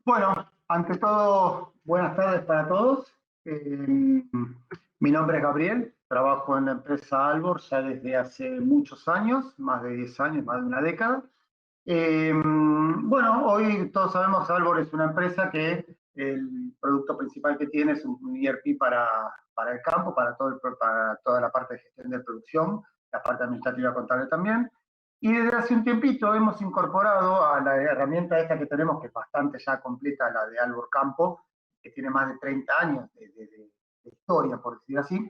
Bueno, ante todo, buenas tardes para todos. Mi nombre es Gabriel, trabajo en la empresa Albor ya desde hace muchos años, más de 10 años, más de una década. Bueno, hoy todos sabemos que Albor es una empresa que el producto principal que tiene es un ERP para el campo, para toda la parte de gestión de producción, la parte administrativa contable también. Y desde hace un tiempito hemos incorporado a la herramienta esta que tenemos, que es bastante ya completa, la de Albor Campo, que tiene más de 30 años de historia, por decir así.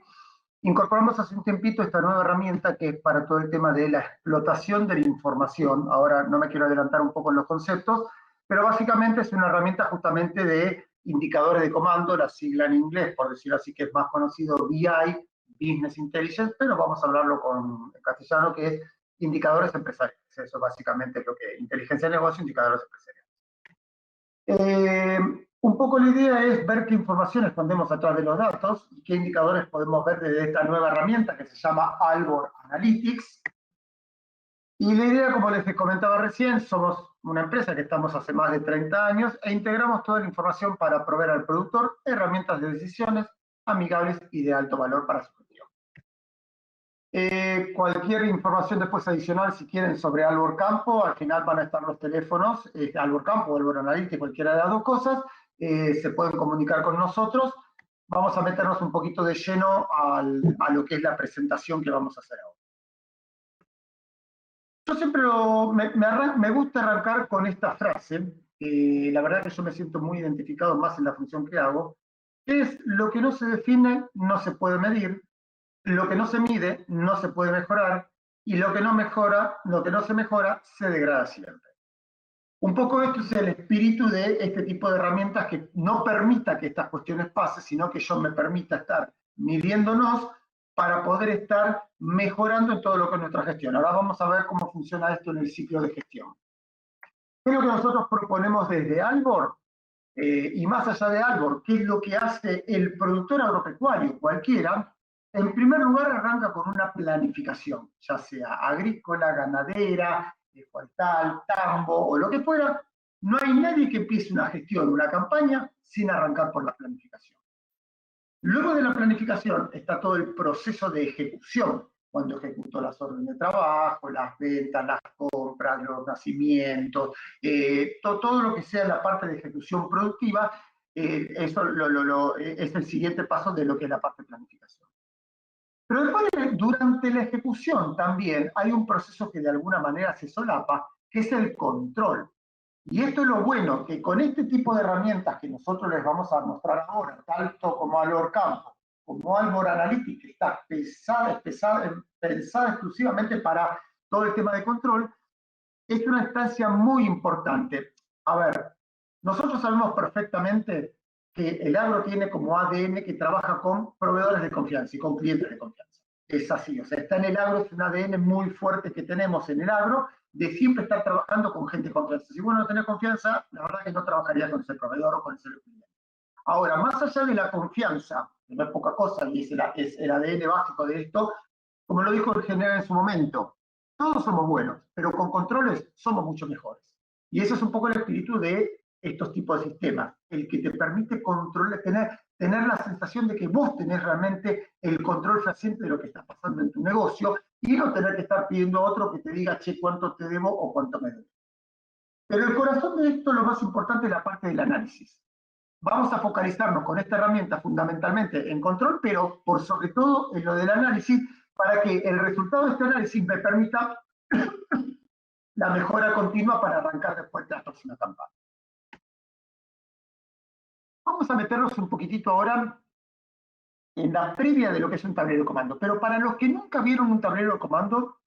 Incorporamos hace un tiempito esta nueva herramienta que es para todo el tema de la explotación de la información. Ahora no me quiero adelantar un poco en los conceptos, pero básicamente es una herramienta justamente de indicadores de comando, la sigla en inglés, por decirlo así, que es más conocido BI, Business Intelligence, pero vamos a hablarlo en castellano, que es indicadores empresariales. Eso básicamente es lo que inteligencia de negocio, indicadores empresariales. Un poco la idea es ver qué información escondemos atrás de los datos y qué indicadores podemos ver desde esta nueva herramienta que se llama Albor Analytics. Y la idea, como les comentaba recién, somos una empresa que estamos hace más de 30 años e integramos toda la información para proveer al productor herramientas de decisiones amigables y de alto valor para su gestión. Cualquier información después adicional, si quieren, sobre Albor Campo, al final van a estar los teléfonos, Albor Campo o Albor Analytics, cualquiera de las dos cosas, se pueden comunicar con nosotros. Vamos a meternos un poquito de lleno a lo que es la presentación que vamos a hacer ahora. Yo siempre me gusta arrancar con esta frase, la verdad que yo me siento muy identificado más en la función que hago, que es: lo que no se define no se puede medir, lo que no se mide no se puede mejorar, y lo que no se mejora se degrada siempre. Un poco esto es el espíritu de este tipo de herramientas, que no permita que estas cuestiones pasen, sino que yo me permita estar midiéndonos para poder estar mejorando en todo lo que es nuestra gestión. Ahora vamos a ver cómo funciona esto en el ciclo de gestión. ¿Qué es lo que nosotros proponemos desde Albor? Y más allá de Albor, ¿qué es lo que hace el productor agropecuario, cualquiera? En primer lugar, arranca con una planificación, ya sea agrícola, ganadera, forestal, tambo o lo que fuera. No hay nadie que empiece una gestión, una campaña, sin arrancar por la planificación. Luego de la planificación está todo el proceso de ejecución, cuando ejecuto las órdenes de trabajo, las ventas, las compras, los nacimientos, todo lo que sea la parte de ejecución productiva, eso es el siguiente paso de lo que es la parte de planificación. Pero después, durante la ejecución también hay un proceso que de alguna manera se solapa, que es el control. Y esto es lo bueno, que con este tipo de herramientas que nosotros les vamos a mostrar ahora, tanto como Albor Campo, como Albor Analytics, que está pensada exclusivamente para todo el tema de control, es una instancia muy importante. A ver, nosotros sabemos perfectamente que el agro tiene como ADN que trabaja con proveedores de confianza y con clientes de confianza. Es así, o sea, está en el agro, es un ADN muy fuerte que tenemos en el agro, de siempre estar trabajando con gente de confianza. Si vos no tenés confianza, la verdad que no trabajarías con ese proveedor o con ese cliente. Ahora, más allá de la confianza, que no es poca cosa, y es el ADN básico de esto, como lo dijo el general en su momento, todos somos buenos, pero con controles somos mucho mejores. Y eso es un poco el espíritu de estos tipos de sistemas, el que te permite controlar, tener la sensación de que vos tenés realmente el control fehaciente de lo que está pasando en tu negocio, y no tener que estar pidiendo a otro que te diga, che, cuánto te debo o cuánto me debo. Pero el corazón de esto, lo más importante, es la parte del análisis. Vamos a focalizarnos con esta herramienta fundamentalmente en control, pero por sobre todo en lo del análisis, para que el resultado de este análisis me permita la mejora continua para arrancar después de la próxima campaña. Vamos a meternos un poquitito ahora en la previa de lo que es un tablero de comando, pero para los que nunca vieron un tablero de comando,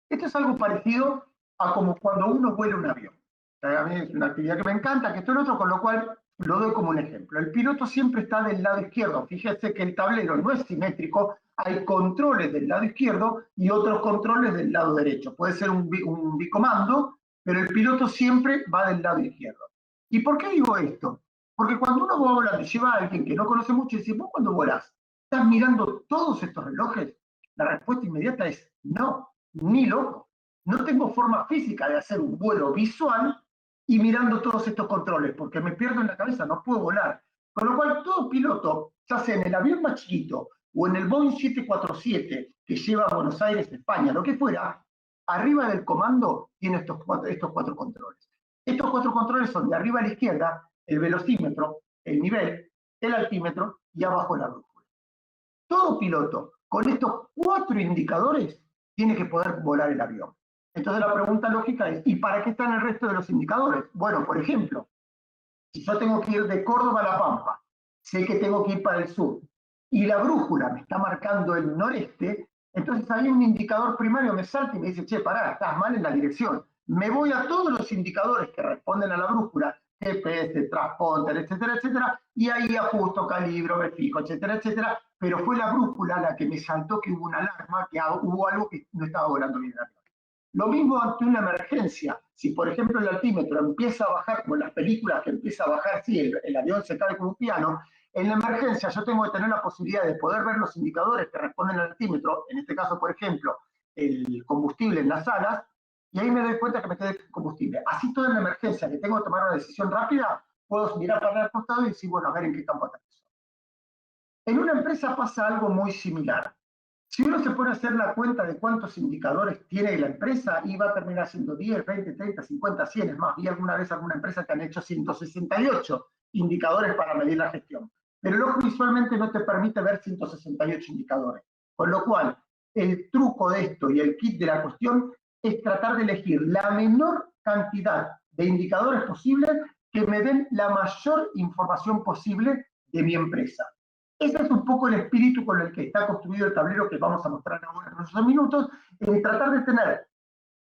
esto es algo parecido a como cuando uno vuela un avión. A mí es una actividad que me encanta, que esto y lo otro, con lo cual lo doy como un ejemplo. El piloto siempre está del lado izquierdo. Fíjese que el tablero no es simétrico, hay controles del lado izquierdo y otros controles del lado derecho. Puede ser un bicomando, pero el piloto siempre va del lado izquierdo. ¿Y por qué digo esto? Porque cuando uno va volando y lleva a alguien que no conoce mucho y dice, ¿vos cuando volás estás mirando todos estos relojes? La respuesta inmediata es no, ni loco. no tengo forma física de hacer un vuelo visual y mirando todos estos controles, porque me pierdo en la cabeza, no puedo volar. Con lo cual, todo piloto, ya sea en el avión más chiquito o en el Boeing 747 que lleva a Buenos Aires, España, lo que fuera, arriba del comando tiene estos cuatro controles. Estos cuatro controles son de arriba a la izquierda, el velocímetro, el nivel, el altímetro y abajo la brújula. Todo piloto con estos cuatro indicadores tiene que poder volar el avión. Entonces la pregunta lógica es, ¿y para qué están el resto de los indicadores? Bueno, por ejemplo, si yo tengo que ir de Córdoba a La Pampa, sé que tengo que ir para el sur, y la brújula me está marcando el noreste, entonces ahí un indicador primario me salta y me dice, che, pará, estás mal en la dirección. Me voy a todos los indicadores que responden a la brújula, GPS, transponder, etcétera, etcétera, y ahí ajusto, calibro, me fijo, etcétera, etcétera, pero fue la brújula la que me saltó que hubo una alarma, que hubo algo que no estaba volando bien el avión. Lo mismo ante una emergencia. Si, por ejemplo, el altímetro empieza a bajar, como en las películas que empieza a bajar, sí, el avión se cae con un piano, en la emergencia yo tengo que tener la posibilidad de poder ver los indicadores que responden al altímetro, en este caso, por ejemplo, el combustible en las alas, y ahí me doy cuenta que me quedé sin combustible. Así todo en la emergencia, que tengo que tomar una decisión rápida, puedo mirar para el costado y decir, bueno, a ver en qué campo aterrizo. En una empresa pasa algo muy similar. Si uno se pone a hacer la cuenta de cuántos indicadores tiene la empresa, y va a terminar siendo 10, 20, 30, 50, 100, es más, vi alguna vez alguna empresa que han hecho 168 indicadores para medir la gestión. Pero el ojo visualmente no te permite ver 168 indicadores. Con lo cual, el truco de esto y el kit de la cuestión es tratar de elegir la menor cantidad de indicadores posibles que me den la mayor información posible de mi empresa. Ese es un poco el espíritu con el que está construido el tablero que vamos a mostrar ahora en unos minutos, en tratar de tener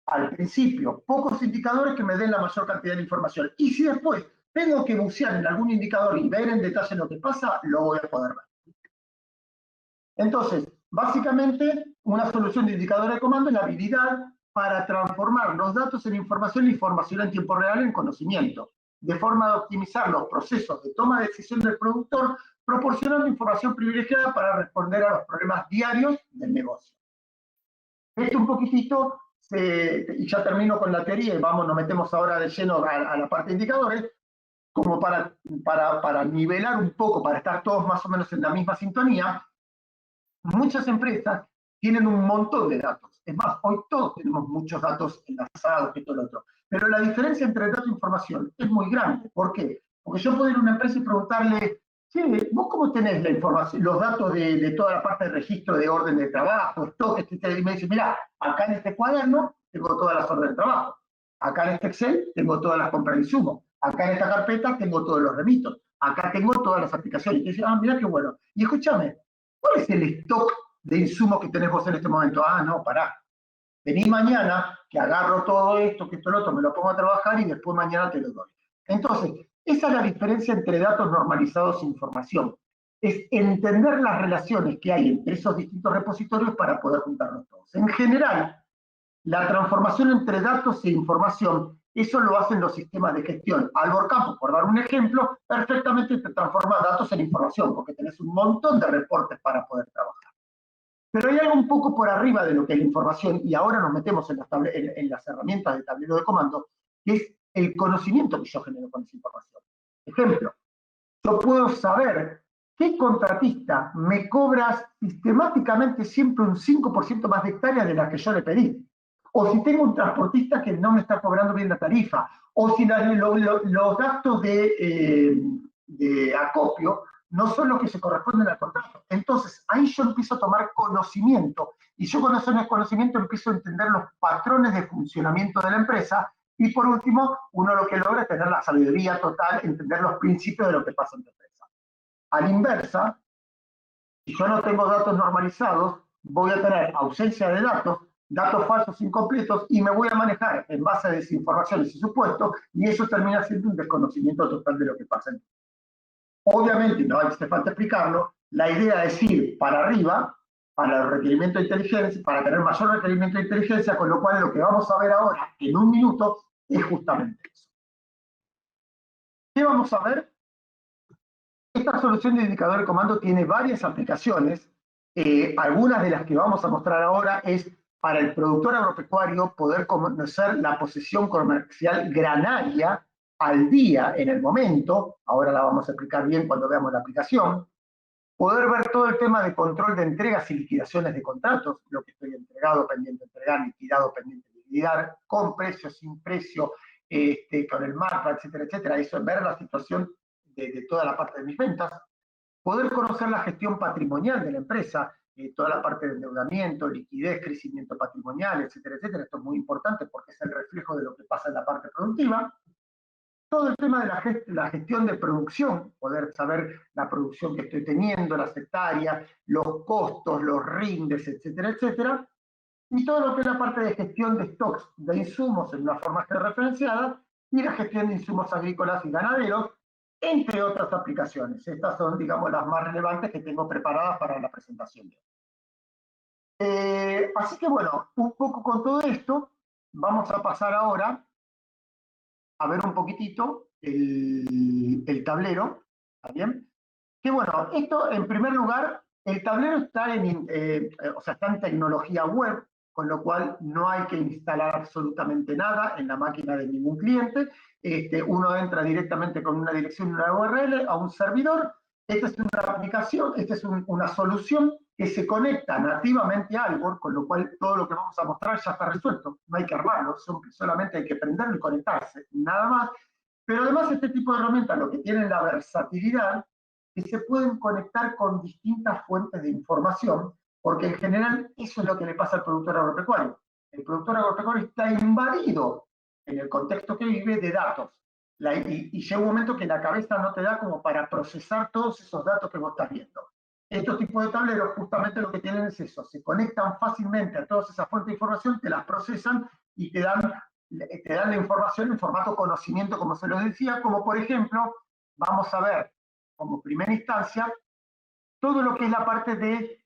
al principio pocos indicadores que me den la mayor cantidad de información. Y si después tengo que bucear en algún indicador y ver en detalle lo que pasa, lo voy a poder ver. Entonces, básicamente, una solución de indicador de comando es la habilidad para transformar los datos en información y información en tiempo real en conocimiento, de forma de optimizar los procesos de toma de decisión del productor, proporcionando información privilegiada para responder a los problemas diarios del negocio. Esto un poquitito, y ya termino con la teoría y nos metemos ahora de lleno a la parte de indicadores, como para nivelar un poco, para estar todos más o menos en la misma sintonía. Muchas empresas tienen un montón de datos. Es más, hoy todos tenemos muchos datos enlazados, esto y lo otro. Pero la diferencia entre datos e información es muy grande. ¿Por qué? Porque yo puedo ir a una empresa y preguntarle, che, ¿vos cómo tenés la información, los datos de toda la parte de registro de orden de trabajo, stock, etcétera? Y me dice, mira, acá en este cuaderno tengo todas las órdenes de trabajo. Acá en este Excel tengo todas las compras de insumos. Acá en esta carpeta tengo todos los remitos. Acá tengo todas las aplicaciones. Y te dice, ah, mira qué bueno. Y escúchame, ¿cuál es el stock de insumos que tenés vos en este momento? Ah, no, pará. Vení mañana, que agarro todo esto, que esto, lo otro, me lo pongo a trabajar y después mañana te lo doy. Entonces, esa es la diferencia entre datos normalizados e información. Es entender las relaciones que hay entre esos distintos repositorios para poder juntarlos todos. En general, la transformación entre datos e información, eso lo hacen los sistemas de gestión. Albor Campos, por dar un ejemplo, perfectamente te transforma datos en información, porque tenés un montón de reportes para poder trabajar. Pero hay algo un poco por arriba de lo que es la información, y ahora nos metemos en las herramientas de tablero de comando, que es el conocimiento que yo genero con esa información. Ejemplo, yo puedo saber qué contratista me cobra sistemáticamente siempre un 5% más de hectáreas de las que yo le pedí. O si tengo un transportista que no me está cobrando bien la tarifa, o si los gastos de acopio no son los que se corresponden al contrato. Entonces, ahí yo empiezo a tomar conocimiento, y yo con ese conocimiento empiezo a entender los patrones de funcionamiento de la empresa, y por último, uno lo que logra es tener la sabiduría total, entender los principios de lo que pasa en la empresa. A la inversa, si yo no tengo datos normalizados, voy a tener ausencia de datos, datos falsos incompletos, y me voy a manejar en base a desinformaciones y supuestos, y eso termina siendo un desconocimiento total de lo que pasa en el mundo. Obviamente, no hace falta explicarlo, la idea es ir para arriba, para el requerimiento de inteligencia, para tener mayor requerimiento de inteligencia, con lo cual lo que vamos a ver ahora, en un minuto, es justamente eso. ¿Qué vamos a ver? Esta solución de indicador de comando tiene varias aplicaciones. Algunas de las que vamos a mostrar ahora es para el productor agropecuario poder conocer la posición comercial granaria al día, en el momento, ahora la vamos a explicar bien cuando veamos la aplicación, poder ver todo el tema de control de entregas y liquidaciones de contratos, lo que estoy entregado, pendiente de entregar, liquidado, pendiente de liquidar, con precio, sin precio, con el marca, etcétera, etcétera. Eso es ver la situación de toda la parte de mis ventas. Poder conocer la gestión patrimonial de la empresa, toda la parte de endeudamiento, liquidez, crecimiento patrimonial, etcétera, etcétera. Esto es muy importante porque es el reflejo de lo que pasa en la parte productiva. Todo el tema de la gestión de producción, poder saber la producción que estoy teniendo, las hectáreas, los costos, los rindes, etcétera, etcétera. Y todo lo que es la parte de gestión de stocks de insumos en una forma referenciada y la gestión de insumos agrícolas y ganaderos, entre otras aplicaciones. Estas son, digamos, las más relevantes que tengo preparadas para la presentación de hoy. Así que bueno, un poco con todo esto, vamos a pasar ahora a ver un poquitito el tablero, ¿está bien? Que bueno, esto en primer lugar, el tablero está está en tecnología web, con lo cual no hay que instalar absolutamente nada en la máquina de ningún cliente. Uno entra directamente con una dirección y una URL a un servidor. Esta es una aplicación, esta es una solución que se conecta nativamente a Albor, con lo cual todo lo que vamos a mostrar ya está resuelto. No hay que armarlo, solamente hay que prenderlo y conectarse, nada más. Pero además este tipo de herramientas lo que tienen la versatilidad que se pueden conectar con distintas fuentes de información, porque en general eso es lo que le pasa al productor agropecuario. El productor agropecuario está invadido en el contexto que vive de datos. Y llega un momento que la cabeza no te da como para procesar todos esos datos que vos estás viendo. Estos tipos de tableros justamente lo que tienen es eso, se conectan fácilmente a todas esas fuentes de información, te las procesan y te dan la información en formato conocimiento, como se lo decía, como por ejemplo, vamos a ver como primera instancia todo lo que es la parte de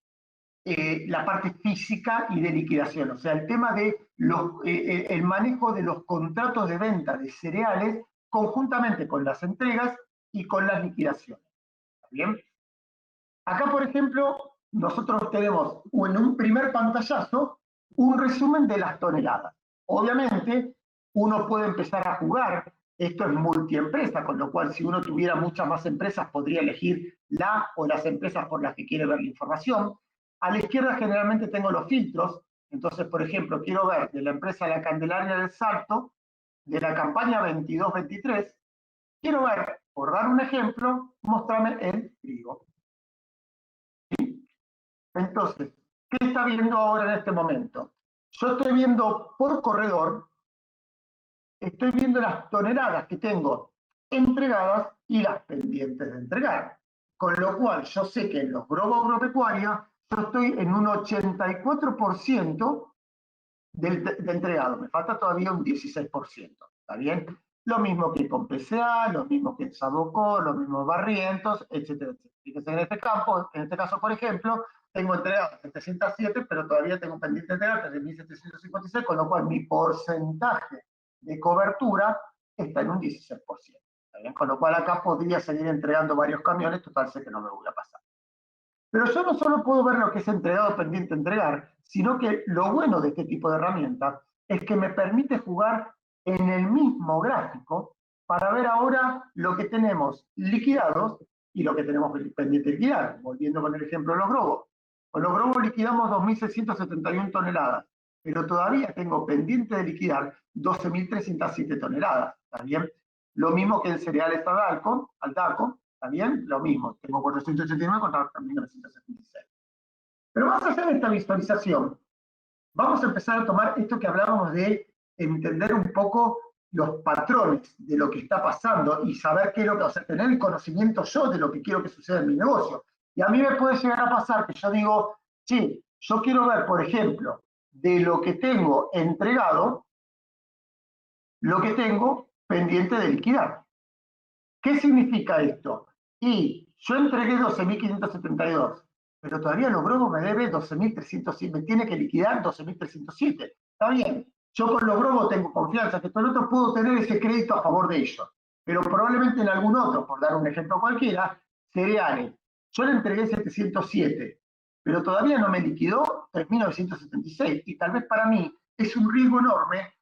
la parte física y de liquidación, o sea, el tema de el manejo de los contratos de venta de cereales conjuntamente con las entregas y con las liquidaciones. ¿Está bien? Acá, por ejemplo, nosotros tenemos en un primer pantallazo un resumen de las toneladas. Obviamente, uno puede empezar a jugar, esto es multiempresa, con lo cual si uno tuviera muchas más empresas podría elegir la o las empresas por las que quiere ver la información. A la izquierda generalmente tengo los filtros, entonces, por ejemplo, quiero ver de la empresa La Candelaria del Salto, de la campaña 22-23, quiero ver, por dar un ejemplo, mostrarme el trigo. Entonces, ¿qué está viendo ahora en este momento? Yo estoy viendo por corredor, estoy viendo las toneladas que tengo entregadas y las pendientes de entregar. Con lo cual, yo sé que en los Grobo Agropecuaria, yo estoy en un 84% de entregado. Me falta todavía un 16%. ¿Está bien? Lo mismo que con PCA, lo mismo que en Sabocó, lo mismo Barrientos, etcétera, etcétera. Fíjense en este campo, en este caso, por ejemplo, tengo entregado 707, pero todavía tengo pendiente de entregar 3.756, con lo cual mi porcentaje de cobertura está en un 16%. ¿Está bien? Con lo cual acá podría seguir entregando varios camiones, total sé que no me voy a pasar. Pero yo no solo puedo ver lo que es entregado pendiente entregar, sino que lo bueno de este tipo de herramientas es que me permite jugar en el mismo gráfico para ver ahora lo que tenemos liquidados y lo que tenemos pendiente de liquidar. Volviendo con el ejemplo de los Grobos. Con los Grobos liquidamos 2.671 toneladas, pero todavía tengo pendiente de liquidar 12.307 toneladas. ¿Está bien? Lo mismo que en cereales Aldalco, ¿está bien? Lo mismo, tengo 489 contra 1976. Pero más allá de esta visualización, vamos a empezar a tomar esto que hablábamos de entender un poco los patrones de lo que está pasando y saber qué es lo que, o sea, tener el conocimiento yo de lo que quiero que suceda en mi negocio. Y a mí me puede llegar a pasar que yo digo, sí, yo quiero ver, por ejemplo, de lo que tengo entregado, lo que tengo pendiente de liquidar. ¿Qué significa esto? Y yo entregué 12.572, pero todavía Logrobo me debe 12.307, me tiene que liquidar 12.307. Está bien, yo con Logrobo tengo confianza que todo el otro puedo tener ese crédito a favor de ellos, pero probablemente en algún otro, por dar un ejemplo cualquiera, cereales. Yo le entregué 707, pero todavía no me liquidó 3.976, y tal vez para mí es un riesgo enorme,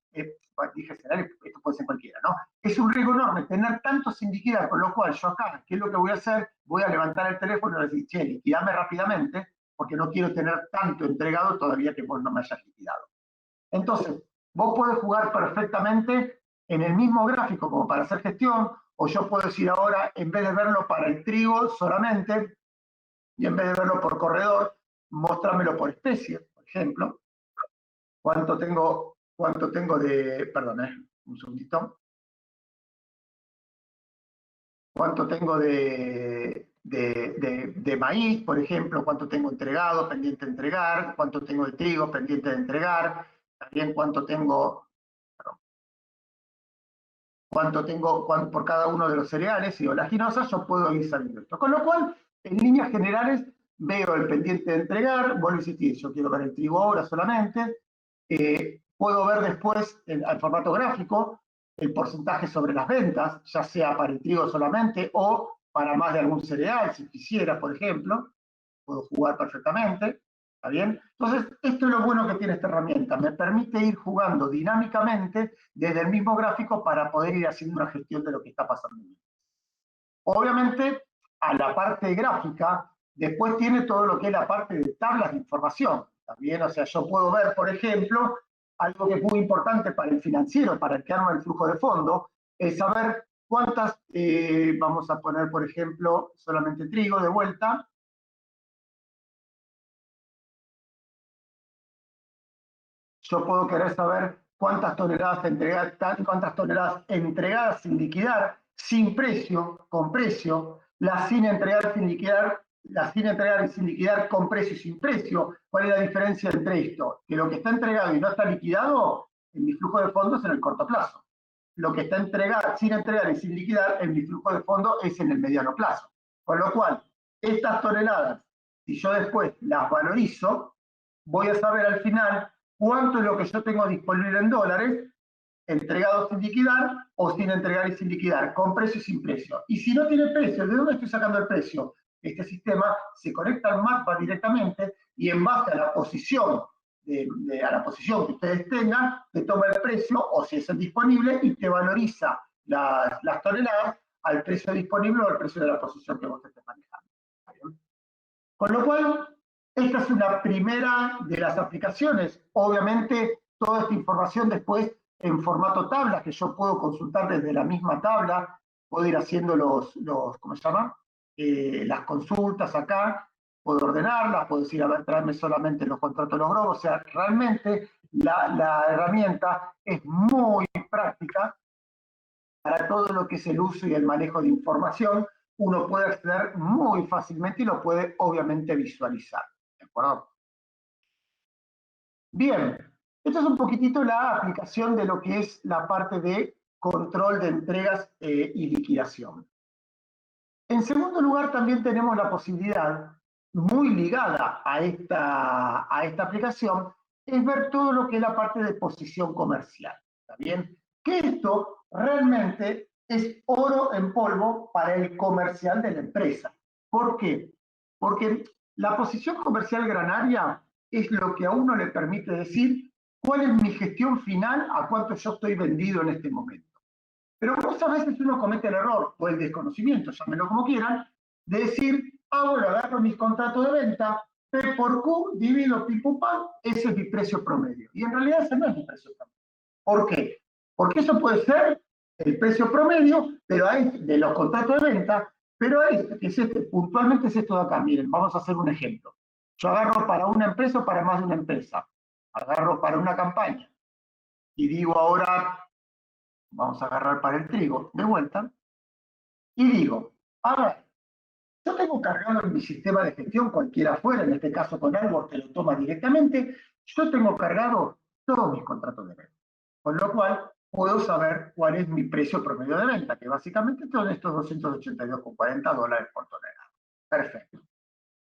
dije, esto puede ser cualquiera, ¿no? Es un riesgo enorme tener tanto sin liquidar, con lo cual yo acá, ¿qué es lo que voy a hacer? Voy a levantar el teléfono y decir, che, liquidame rápidamente, porque no quiero tener tanto entregado todavía que vos no me hayas liquidado. Entonces, vos podés jugar perfectamente en el mismo gráfico como para hacer gestión, o yo puedo decir ahora, en vez de verlo para el trigo solamente, y en vez de verlo por corredor, mostrámelo por especie, por ejemplo. ¿Cuánto tengo de, perdón, un segundito. ¿Cuánto tengo de maíz, por ejemplo? ¿Cuánto tengo entregado, pendiente de entregar? ¿Cuánto tengo de trigo, pendiente de entregar? También cuánto tengo, por cada uno de los cereales y oleaginosas, yo puedo ir sabiendo esto. Con lo cual, en líneas generales, veo el pendiente de entregar, vuelvo a insistir, yo quiero ver el trigo ahora solamente, puedo ver después, al formato gráfico, el porcentaje sobre las ventas, ya sea para el trigo solamente o para más de algún cereal, si quisiera, por ejemplo, puedo jugar perfectamente, ¿está bien? Entonces, esto es lo bueno que tiene esta herramienta, me permite ir jugando dinámicamente desde el mismo gráfico para poder ir haciendo una gestión de lo que está pasando. Obviamente, a la parte gráfica, después tiene todo lo que es la parte de tablas de información, también, o sea, yo puedo ver, por ejemplo, algo que es muy importante para el financiero, para el que arma el flujo de fondo, es saber cuántas, vamos a poner, por ejemplo, solamente trigo de vuelta. Yo puedo querer saber cuántas toneladas entregadas sin liquidar, sin precio, con precio, las sin entregar sin liquidar, las sin entregar y sin liquidar con precio y sin precio. ¿Cuál es la diferencia entre esto? Que lo que está entregado y no está liquidado en mi flujo de fondos es en el corto plazo. Lo que está sin entregar y sin liquidar en mi flujo de fondos es en el mediano plazo. Con lo cual, estas toneladas, si yo después las valorizo, voy a saber al final cuánto es lo que yo tengo disponible en dólares, entregado sin liquidar o sin entregar y sin liquidar, con precio y sin precio. Y si no tiene precio, ¿de dónde estoy sacando el precio? Este sistema se conecta al mapa directamente y en base a la posición, a la posición que ustedes tengan, te toma el precio o si es el disponible y te valoriza las toneladas al precio disponible o al precio de la posición que vos estés manejando. Con lo cual, esta es una primera de las aplicaciones. Obviamente, toda esta información después en formato tabla, que yo puedo consultar desde la misma tabla, puedo ir haciendo ¿cómo se llama? Las consultas acá, puedo ordenarlas, puedo decir, a ver, tráeme solamente los contratos de los globos. O sea, realmente la herramienta es muy práctica para todo lo que es el uso y el manejo de información. Uno puede acceder muy fácilmente y lo puede obviamente visualizar. ¿De acuerdo? Bien, esto es un poquitito la aplicación de lo que es la parte de control de entregas y liquidación. En segundo lugar, también tenemos la posibilidad, muy ligada a esta aplicación, es ver todo lo que es la parte de posición comercial. ¿Está bien? Que esto realmente es oro en polvo para el comercial de la empresa. ¿Por qué? Porque la posición comercial granaria es lo que a uno le permite decir cuál es mi gestión final a cuánto yo estoy vendido en este momento. Pero muchas veces uno comete el error, o el desconocimiento, llámenlo como quieran, de decir, bueno, agarro mis contratos de venta, P por Q, divido pipupán, ese es mi precio promedio. Y en realidad ese no es mi precio promedio. ¿Por qué? Porque eso puede ser el precio promedio, pero hay de los contratos de venta, pero hay, que es puntualmente es esto de acá. Miren, vamos a hacer un ejemplo. Yo agarro para una empresa o para más de una empresa. Agarro para una campaña. Y digo ahora, vamos a agarrar para el trigo de vuelta, y digo, a ver, yo tengo cargado en mi sistema de gestión, cualquiera fuera, en este caso con algo que lo toma directamente, yo tengo cargado todos mis contratos de venta. Con lo cual, puedo saber cuál es mi precio promedio de venta, que básicamente son estos $282,40 por tonelada. Perfecto.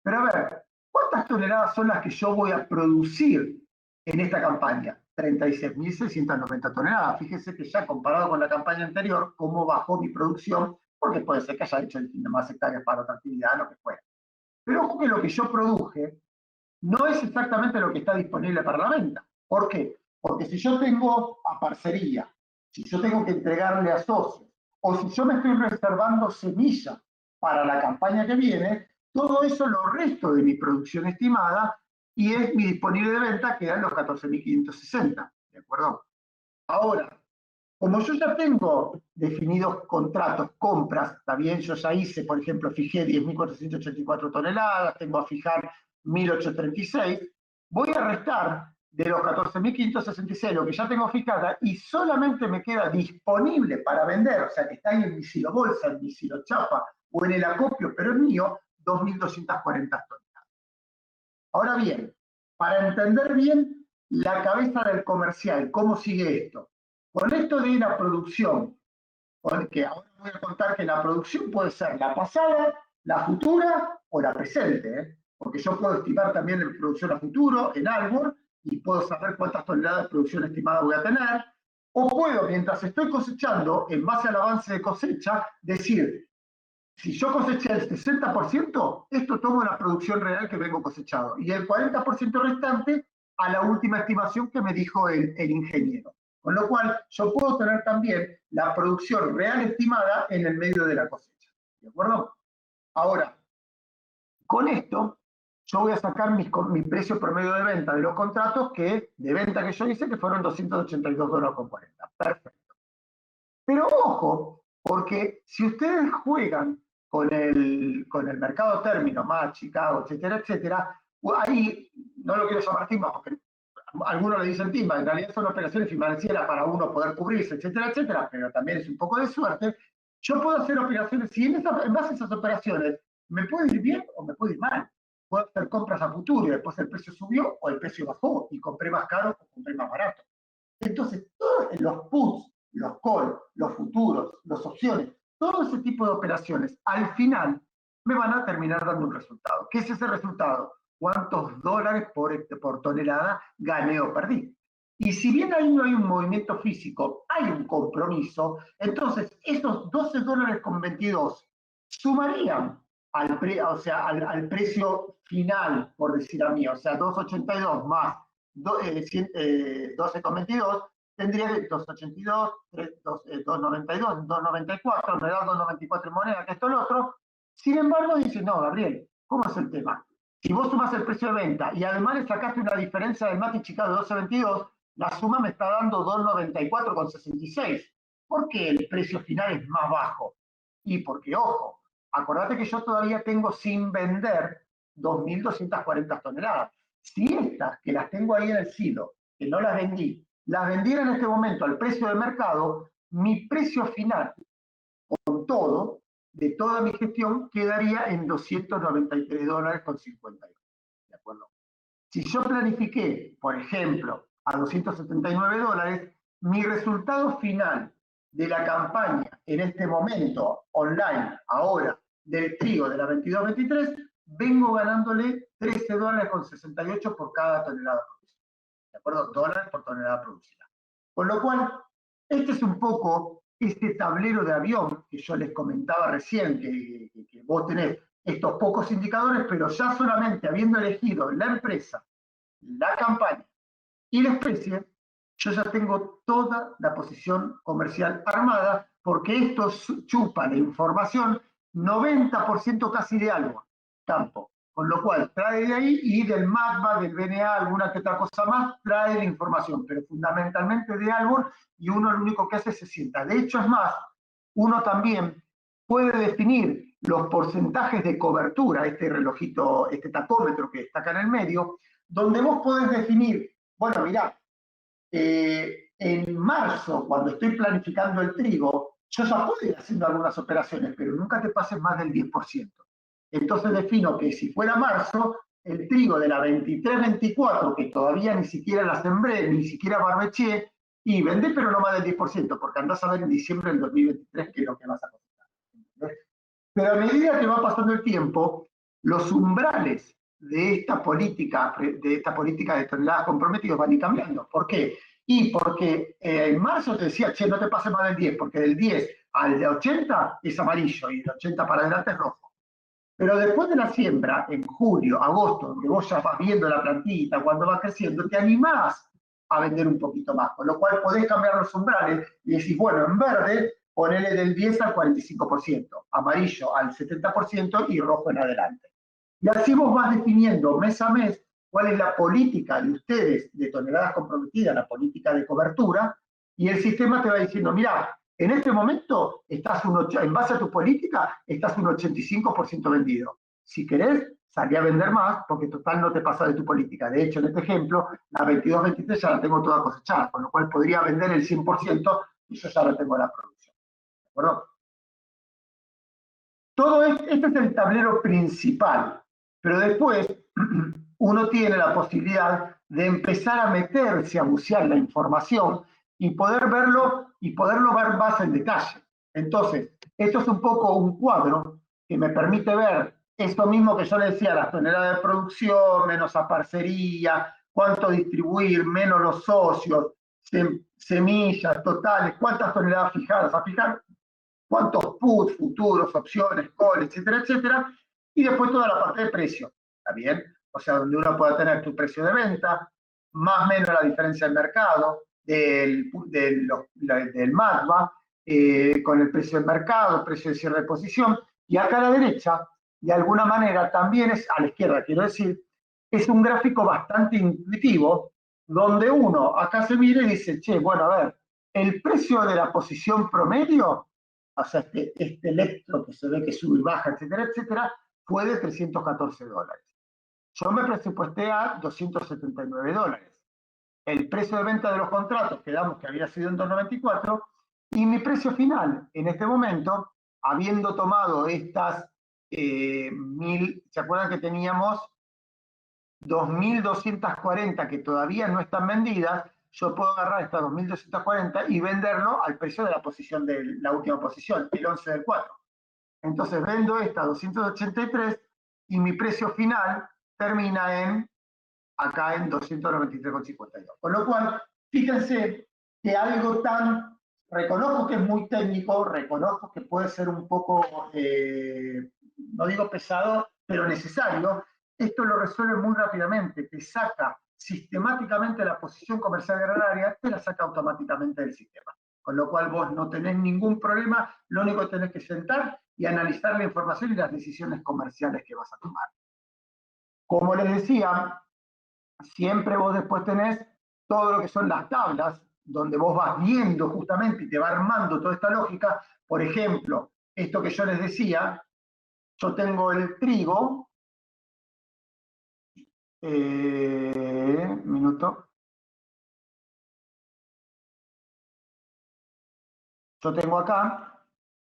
Pero a ver, ¿cuántas toneladas son las que yo voy a producir en esta campaña? 36.690 toneladas. Fíjese que ya comparado con la campaña anterior, cómo bajó mi producción, porque puede ser que haya hecho más hectáreas para otra actividad, lo que fuera. Pero ojo que lo que yo produje no es exactamente lo que está disponible para la venta. ¿Por qué? Porque si yo tengo a parcería, si yo tengo que entregarle a socios, o si yo me estoy reservando semilla para la campaña que viene, todo eso lo resto de mi producción estimada y es mi disponible de venta, que dan los 14.560, ¿de acuerdo? Ahora, como yo ya tengo definidos contratos, compras, está bien, yo ya hice, por ejemplo, fijé 10.484 toneladas, tengo a fijar 1.836, voy a restar de los 14.566 lo que ya tengo fijada y solamente me queda disponible para vender, o sea, que está ahí en mi silo bolsa, en mi silo chapa o en el acopio, pero es mío, 2.240 toneladas. Ahora bien, para entender bien la cabeza del comercial, ¿cómo sigue esto? Con esto de la producción, porque ahora voy a contar que la producción puede ser la pasada, la futura o la presente, ¿eh? Porque yo puedo estimar también la producción a futuro en Arbor y puedo saber cuántas toneladas de producción estimada voy a tener, o puedo, mientras estoy cosechando, en base al avance de cosecha, decir, si yo coseché el 60%, esto tomo la producción real que vengo cosechado. Y el 40% restante a la última estimación que me dijo el ingeniero. Con lo cual, yo puedo tener también la producción real estimada en el medio de la cosecha. ¿De acuerdo? Ahora, con esto, yo voy a sacar mi precio promedio de venta de los contratos de venta que yo hice, que fueron $282,40. Perfecto. Pero ojo, porque si ustedes juegan con el mercado término, más Chicago, etcétera, etcétera, ahí no lo quiero llamar timba, porque algunos le dicen timba, en realidad son operaciones financieras para uno poder cubrirse, etcétera, etcétera, pero también es un poco de suerte. Yo puedo hacer operaciones, y en base a esas operaciones me puede ir bien o me puede ir mal. Puedo hacer compras a futuro y después el precio subió o el precio bajó y compré más caro o compré más barato. Entonces, todos los puts, los call, los futuros, las opciones, todo ese tipo de operaciones, al final me van a terminar dando un resultado. ¿Qué es ese resultado? ¿Cuántos dólares por tonelada gané o perdí? Y si bien ahí no hay un movimiento físico, hay un compromiso, entonces esos $12,22 sumarían al precio final, por decir a mí, o sea, 2.82 más 12,22, tendría 282, 292, 294, me da 294 en moneda, que esto es lo otro. Sin embargo, dice, no, Gabriel, ¿cómo es el tema? Si vos sumas el precio de venta y además le sacaste una diferencia del Mati Chicago de 12,22, la suma me está dando 294,66. ¿Por qué el precio final es más bajo? Y porque, ojo, acordate que yo todavía tengo sin vender 2.240 toneladas. Si estas, que las tengo ahí en el silo, que no las vendiera en este momento al precio de mercado, mi precio final, con todo, de toda mi gestión, quedaría en $293,50. ¿De acuerdo? Si yo planifiqué, por ejemplo, a $279, mi resultado final de la campaña en este momento, online, ahora, del trigo de la 22-23, vengo ganándole $13,68 por cada tonelada producida. ¿De acuerdo? Dólares por tonelada producida. Con lo cual, este es un poco este tablero de avión que yo les comentaba recién, que vos tenés estos pocos indicadores, pero ya solamente habiendo elegido la empresa, la campaña y la especie, yo ya tengo toda la posición comercial armada, porque esto chupa la información 90% casi de algo, campo. Con lo cual trae de ahí y del MACBA, del BNA, alguna que otra cosa más, trae la información, pero fundamentalmente de algo, y uno lo único que hace es se sienta. De hecho, es más, uno también puede definir los porcentajes de cobertura, este relojito, este tacómetro que está acá en el medio, donde vos podés definir, bueno, mirá, en marzo, cuando estoy planificando el trigo, yo ya puedo ir haciendo algunas operaciones, pero nunca te pases más del 10%. Entonces defino que si fuera marzo, el trigo de la 23-24, que todavía ni siquiera la sembré, ni siquiera barbeché, y vendé, pero no más del 10%, porque andás a ver en diciembre del 2023 qué es lo que vas a cosechar. Pero a medida que va pasando el tiempo, los umbrales de esta política de toneladas comprometidas van a ir cambiando. ¿Por qué? Y porque en marzo te decía, che, no te pases más del 10, porque del 10 al 80 es amarillo y del 80 para adelante es rojo. Pero después de la siembra, en julio, agosto, donde vos ya vas viendo la plantita, cuando va creciendo, te animás a vender un poquito más, con lo cual podés cambiar los umbrales y decís, bueno, en verde, ponele del 10 al 45%, amarillo al 70% y rojo en adelante. Y así vos vas definiendo mes a mes cuál es la política de ustedes de toneladas comprometidas, la política de cobertura, y el sistema te va diciendo, mira, en este momento, estás en base a tu política, estás un 85% vendido. Si querés, salí a vender más, porque total no te pasa de tu política. De hecho, en este ejemplo, la 22-23 ya la tengo toda cosechada, con lo cual podría vender el 100% y yo ya no tengo la producción. ¿De acuerdo? Todo este es el tablero principal, pero después uno tiene la posibilidad de empezar a meterse, a bucear la información y poderlo ver más en detalle. Entonces, esto es un poco un cuadro que me permite ver esto mismo que yo le decía, las toneladas de producción, menos a parcería, cuánto distribuir, menos los socios, semillas totales, cuántas toneladas fijadas a fijar, cuántos puts, futuros, opciones, call, etcétera, etcétera, y después toda la parte de precio, ¿está bien? O sea, donde uno pueda tener tu precio de venta, más o menos la diferencia del mercado, del MATBA, con el precio del mercado, el precio de cierre de posición, y acá a la derecha, de alguna manera, también es, a la izquierda quiero decir, es un gráfico bastante intuitivo, donde uno acá se mira y dice, che, bueno, a ver, el precio de la posición promedio, o sea, este electro que se ve que sube y baja, etcétera, etcétera, fue de $314. Yo me presupuesté a $279. El precio de venta de los contratos, quedamos que había sido en 294, y mi precio final, en este momento, habiendo tomado estas ¿se acuerdan que teníamos 2.240 que todavía no están vendidas? Yo puedo agarrar estas 2.240 y venderlo al precio de la posición de la última posición, el 11 del 4. Entonces vendo esta 283 y mi precio final termina acá en 293,52. Con lo cual, fíjense que algo tan, reconozco que es muy técnico, reconozco que puede ser un poco, no digo pesado, pero necesario, esto lo resuelve muy rápidamente, te saca sistemáticamente la posición comercial agraria, te la saca automáticamente del sistema. Con lo cual vos no tenés ningún problema, lo único que tenés que sentar y analizar la información y las decisiones comerciales que vas a tomar. Como les decía, siempre vos después tenés todo lo que son las tablas, donde vos vas viendo justamente y te va armando toda esta lógica. Por ejemplo, esto que yo les decía, yo tengo el trigo, minuto. Yo tengo acá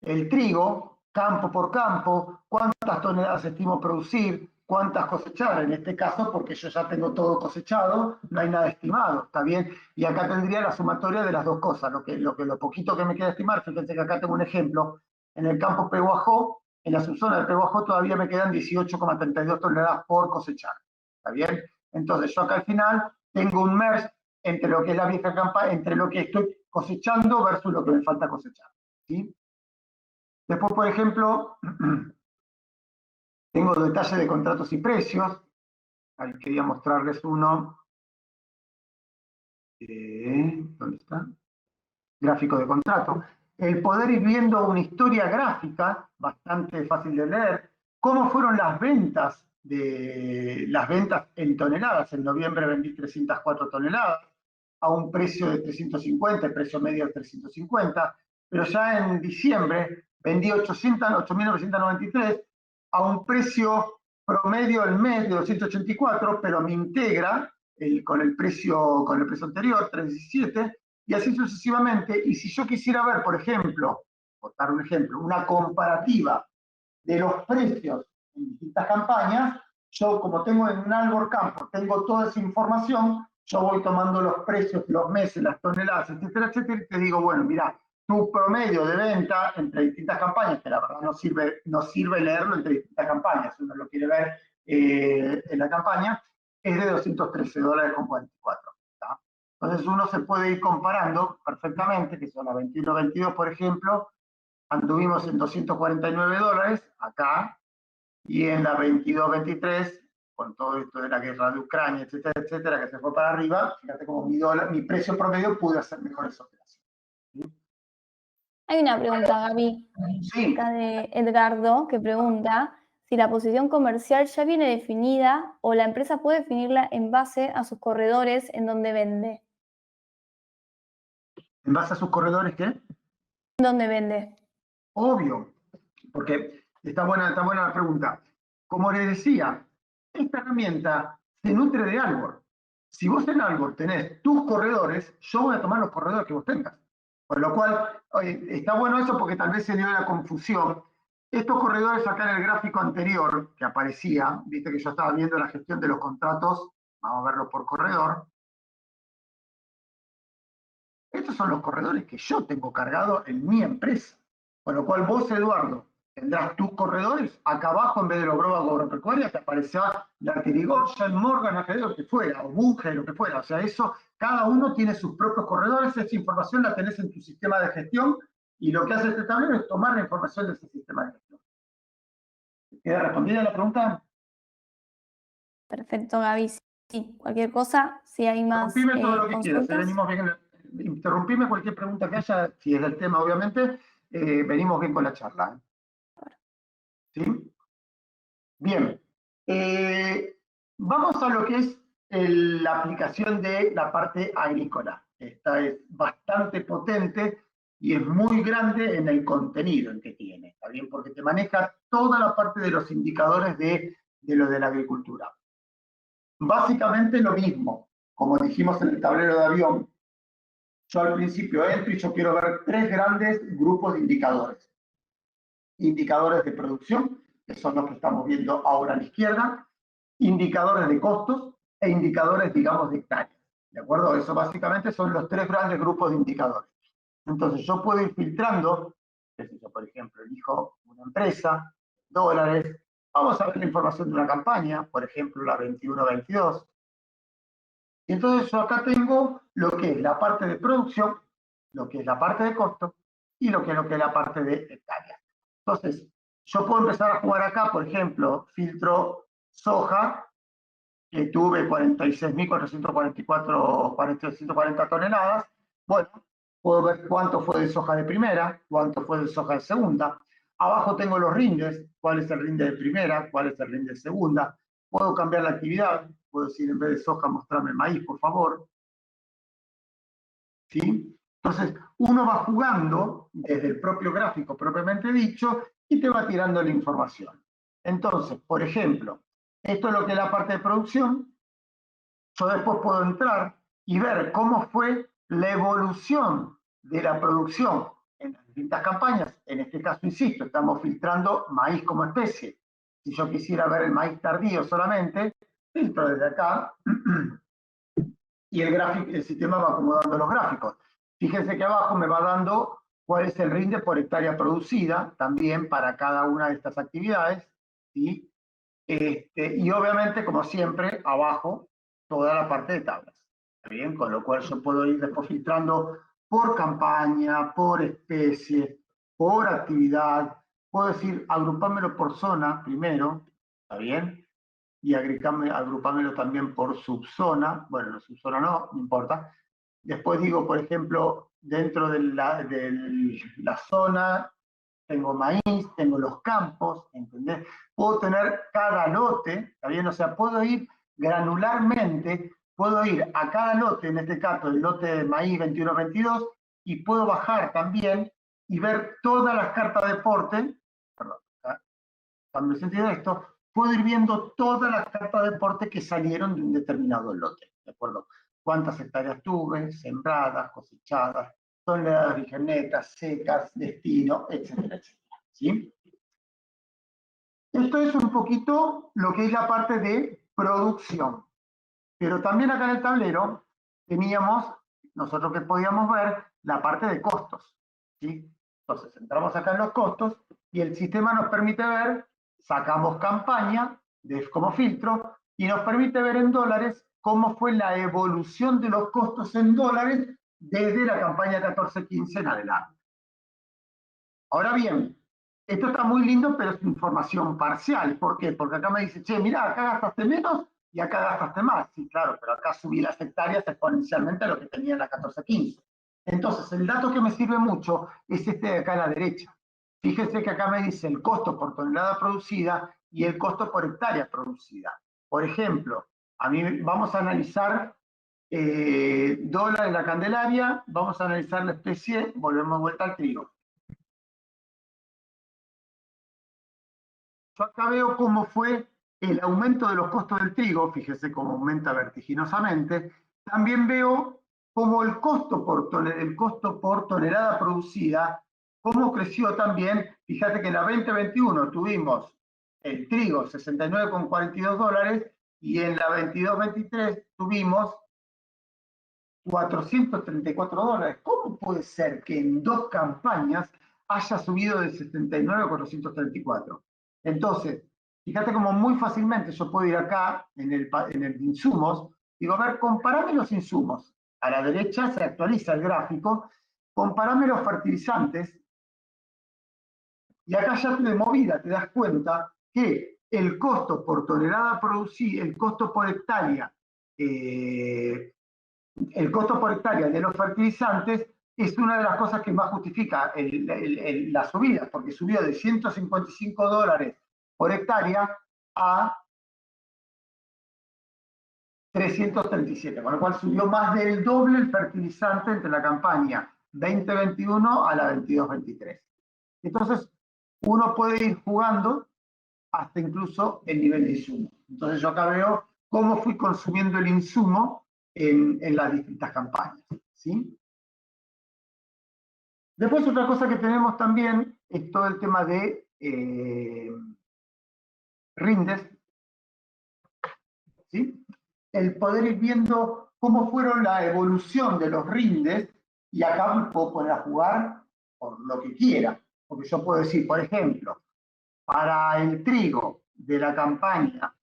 el trigo, campo por campo, cuántas toneladas estimo producir, cuántas cosechar, en este caso, porque yo ya tengo todo cosechado, no hay nada estimado, ¿está bien? Y acá tendría la sumatoria de las dos cosas, lo poquito que me queda estimar, fíjense que acá tengo un ejemplo, en el campo Pehuajó, en la subzona de Pehuajó todavía me quedan 18,32 toneladas por cosechar, ¿está bien? Entonces yo acá al final tengo un MERS entre lo que es la vieja campaña, entre lo que estoy cosechando versus lo que me falta cosechar, ¿sí? Después, por ejemplo, tengo detalles de contratos y precios. Ahí quería mostrarles uno. ¿Dónde está? Gráfico de contrato. El poder ir viendo una historia gráfica, bastante fácil de leer, cómo fueron las ventas en toneladas. En noviembre vendí 304 toneladas a un precio de 350, el precio medio de 350, pero ya en diciembre vendí 8.993 a un precio promedio el mes de 284, pero me integra con el precio anterior, 317, y así sucesivamente. Y si yo quisiera ver, por ejemplo, por dar un ejemplo, una comparativa de los precios en distintas campañas, yo como tengo en un Albor Campo, tengo toda esa información, yo voy tomando los precios, los meses, las toneladas, etcétera, etcétera, y te digo, bueno, mira, tu promedio de venta entre distintas campañas, que la verdad no sirve leerlo entre distintas campañas, si uno lo quiere ver en la campaña, es de $213,44. Entonces uno se puede ir comparando perfectamente, que son las 21-22, por ejemplo, anduvimos en $249, acá, y en la 22-23, con todo esto de la guerra de Ucrania, etcétera, etcétera, que se fue para arriba, fíjate cómo mi precio promedio pude hacer mejores operaciones. Hay una pregunta, Gaby, Sí. acá de Edgardo, que pregunta si la posición comercial ya viene definida o la empresa puede definirla en base a sus corredores en donde vende. ¿En base a sus corredores qué? ¿En dónde vende? Obvio, porque está buena la pregunta. Como les decía, esta herramienta se nutre de Albor. Si vos en Albor tenés tus corredores, yo voy a tomar los corredores que vos tengas. Por lo cual, está bueno eso porque tal vez se dio la confusión. Estos corredores acá en el gráfico anterior que aparecía, viste que yo estaba viendo la gestión de los contratos, vamos a verlo por corredor. Estos son los corredores que yo tengo cargado en mi empresa. Con lo cual vos, Eduardo, tendrás tus corredores. Acá abajo, en vez de los Groba Agropecuaria, te aparecerá la Tirigorcia, Morgan, AGD, lo que fuera, o Bunge, lo que fuera. O sea, eso, cada uno tiene sus propios corredores. Esa información la tenés en tu sistema de gestión y lo que hace este tablero es tomar la información de ese sistema de gestión. ¿Queda respondida la pregunta? Perfecto, Gaby. Sí, cualquier cosa, si hay más Interrumpime todo lo que quieras. consultas. Venimos bien. Interrumpime cualquier pregunta que haya, si es del tema, obviamente. Venimos bien con la charla. ¿Sí? Bien. Vamos a lo que es la aplicación de la parte agrícola. Esta es bastante potente y es muy grande en el contenido en que tiene, ¿está bien? Porque te maneja toda la parte de los indicadores de lo de la agricultura. Básicamente lo mismo, como dijimos en el tablero de avión. Yo al principio entro y yo quiero ver tres grandes grupos de indicadores. Indicadores de producción, que son los que estamos viendo ahora a la izquierda, indicadores de costos e indicadores, digamos, de hectáreas. ¿De acuerdo? Eso básicamente son los tres grandes grupos de indicadores. Entonces yo puedo ir filtrando, yo, por ejemplo, elijo una empresa, dólares, vamos a ver la información de una campaña, por ejemplo, la 21-22. Y entonces yo acá tengo lo que es la parte de producción, lo que es la parte de costo y lo que es la parte de hectáreas. Entonces, yo puedo empezar a jugar acá, por ejemplo, filtro soja, que tuve 46.440 toneladas. Bueno, puedo ver cuánto fue de soja de primera, cuánto fue de soja de segunda. Abajo tengo los rindes, cuál es el rinde de primera, cuál es el rinde de segunda. Puedo cambiar la actividad, puedo decir en vez de soja mostrarme maíz, por favor. ¿Sí? Entonces, uno va jugando desde el propio gráfico propiamente dicho y te va tirando la información. Entonces, por ejemplo, esto es lo que es la parte de producción. Yo después puedo entrar y ver cómo fue la evolución de la producción en las distintas campañas. En este caso, insisto, estamos filtrando maíz como especie. Si yo quisiera ver el maíz tardío solamente, filtro desde acá y el sistema va acomodando los gráficos. Fíjense que abajo me va dando cuál es el rinde por hectárea producida, también para cada una de estas actividades, ¿sí? Y obviamente, como siempre, abajo, toda la parte de tablas, ¿está bien? Con lo cual yo puedo ir después filtrando por campaña, por especie, por actividad, puedo decir, agrupámelo por zona primero, ¿está bien? Y agrupámelo también por subzona, bueno, subzona no importa. Después digo, por ejemplo, dentro de la zona, tengo maíz, tengo los campos, ¿entendés? Puedo tener cada lote, ¿está bien? O sea, puedo ir granularmente, puedo ir a cada lote, en este caso el lote de maíz 21-22, y puedo bajar también y ver todas las cartas de porte, perdón, cuando me sentido esto, puedo ir viendo todas las cartas de porte que salieron de un determinado lote, ¿de acuerdo? Cuántas hectáreas tuve, sembradas, cosechadas, toneladas virgenetas, secas, destino, etcétera, etcétera. ¿Sí? Esto es un poquito lo que es la parte de producción. Pero también acá en el tablero teníamos, nosotros que podíamos ver, la parte de costos. ¿Sí? Entonces entramos acá en los costos y el sistema nos permite ver, sacamos campaña como filtro y nos permite ver en dólares cómo fue la evolución de los costos en dólares desde la campaña 14-15 en adelante. Ahora bien, Esto está muy lindo, pero es información parcial. ¿Por qué? Porque acá me dice, che, mira, acá gastaste menos y acá gastaste más. Sí, claro, pero acá subí las hectáreas exponencialmente a lo que tenía en la 1415. Entonces, el dato que me sirve mucho es este de acá a la derecha. Fíjense que acá me dice el costo por tonelada producida y el costo por hectárea producida. Por ejemplo, a mí vamos a analizar dólar en la Candelaria, vamos a analizar la especie, volvemos de vuelta al trigo. Yo acá veo cómo fue el aumento de los costos del trigo, fíjese cómo aumenta vertiginosamente. También veo cómo el costo por tonelada producida, cómo creció también. Fíjate que en la 2021 tuvimos el trigo 69,42 dólares y en la 22-23 tuvimos 434 dólares. ¿Cómo puede ser que en 2 campañas haya subido de 79 a 434? Entonces, fíjate cómo muy fácilmente yo puedo ir acá en el insumos, digo, a ver, comparame los insumos. A la derecha se actualiza el gráfico, comparame los fertilizantes, y acá ya de movida te das cuenta que el costo por tonelada producida, el costo por hectárea, el costo por hectárea de los fertilizantes es una de las cosas que más justifica la subida, porque subió de 155 dólares por hectárea a 337, con lo cual subió más del doble el fertilizante entre la campaña 2021 a la 22-23. Entonces, uno puede ir jugando hasta incluso el nivel de insumo. Entonces yo acá veo cómo fui consumiendo el insumo en las distintas campañas, ¿sí? Después otra cosa que tenemos también es todo el tema de rindes, ¿sí? El poder ir viendo cómo fueron la evolución de los rindes, y acá me puedo poner a jugar por lo que quiera, porque yo puedo decir, por ejemplo, para el trigo de la campaña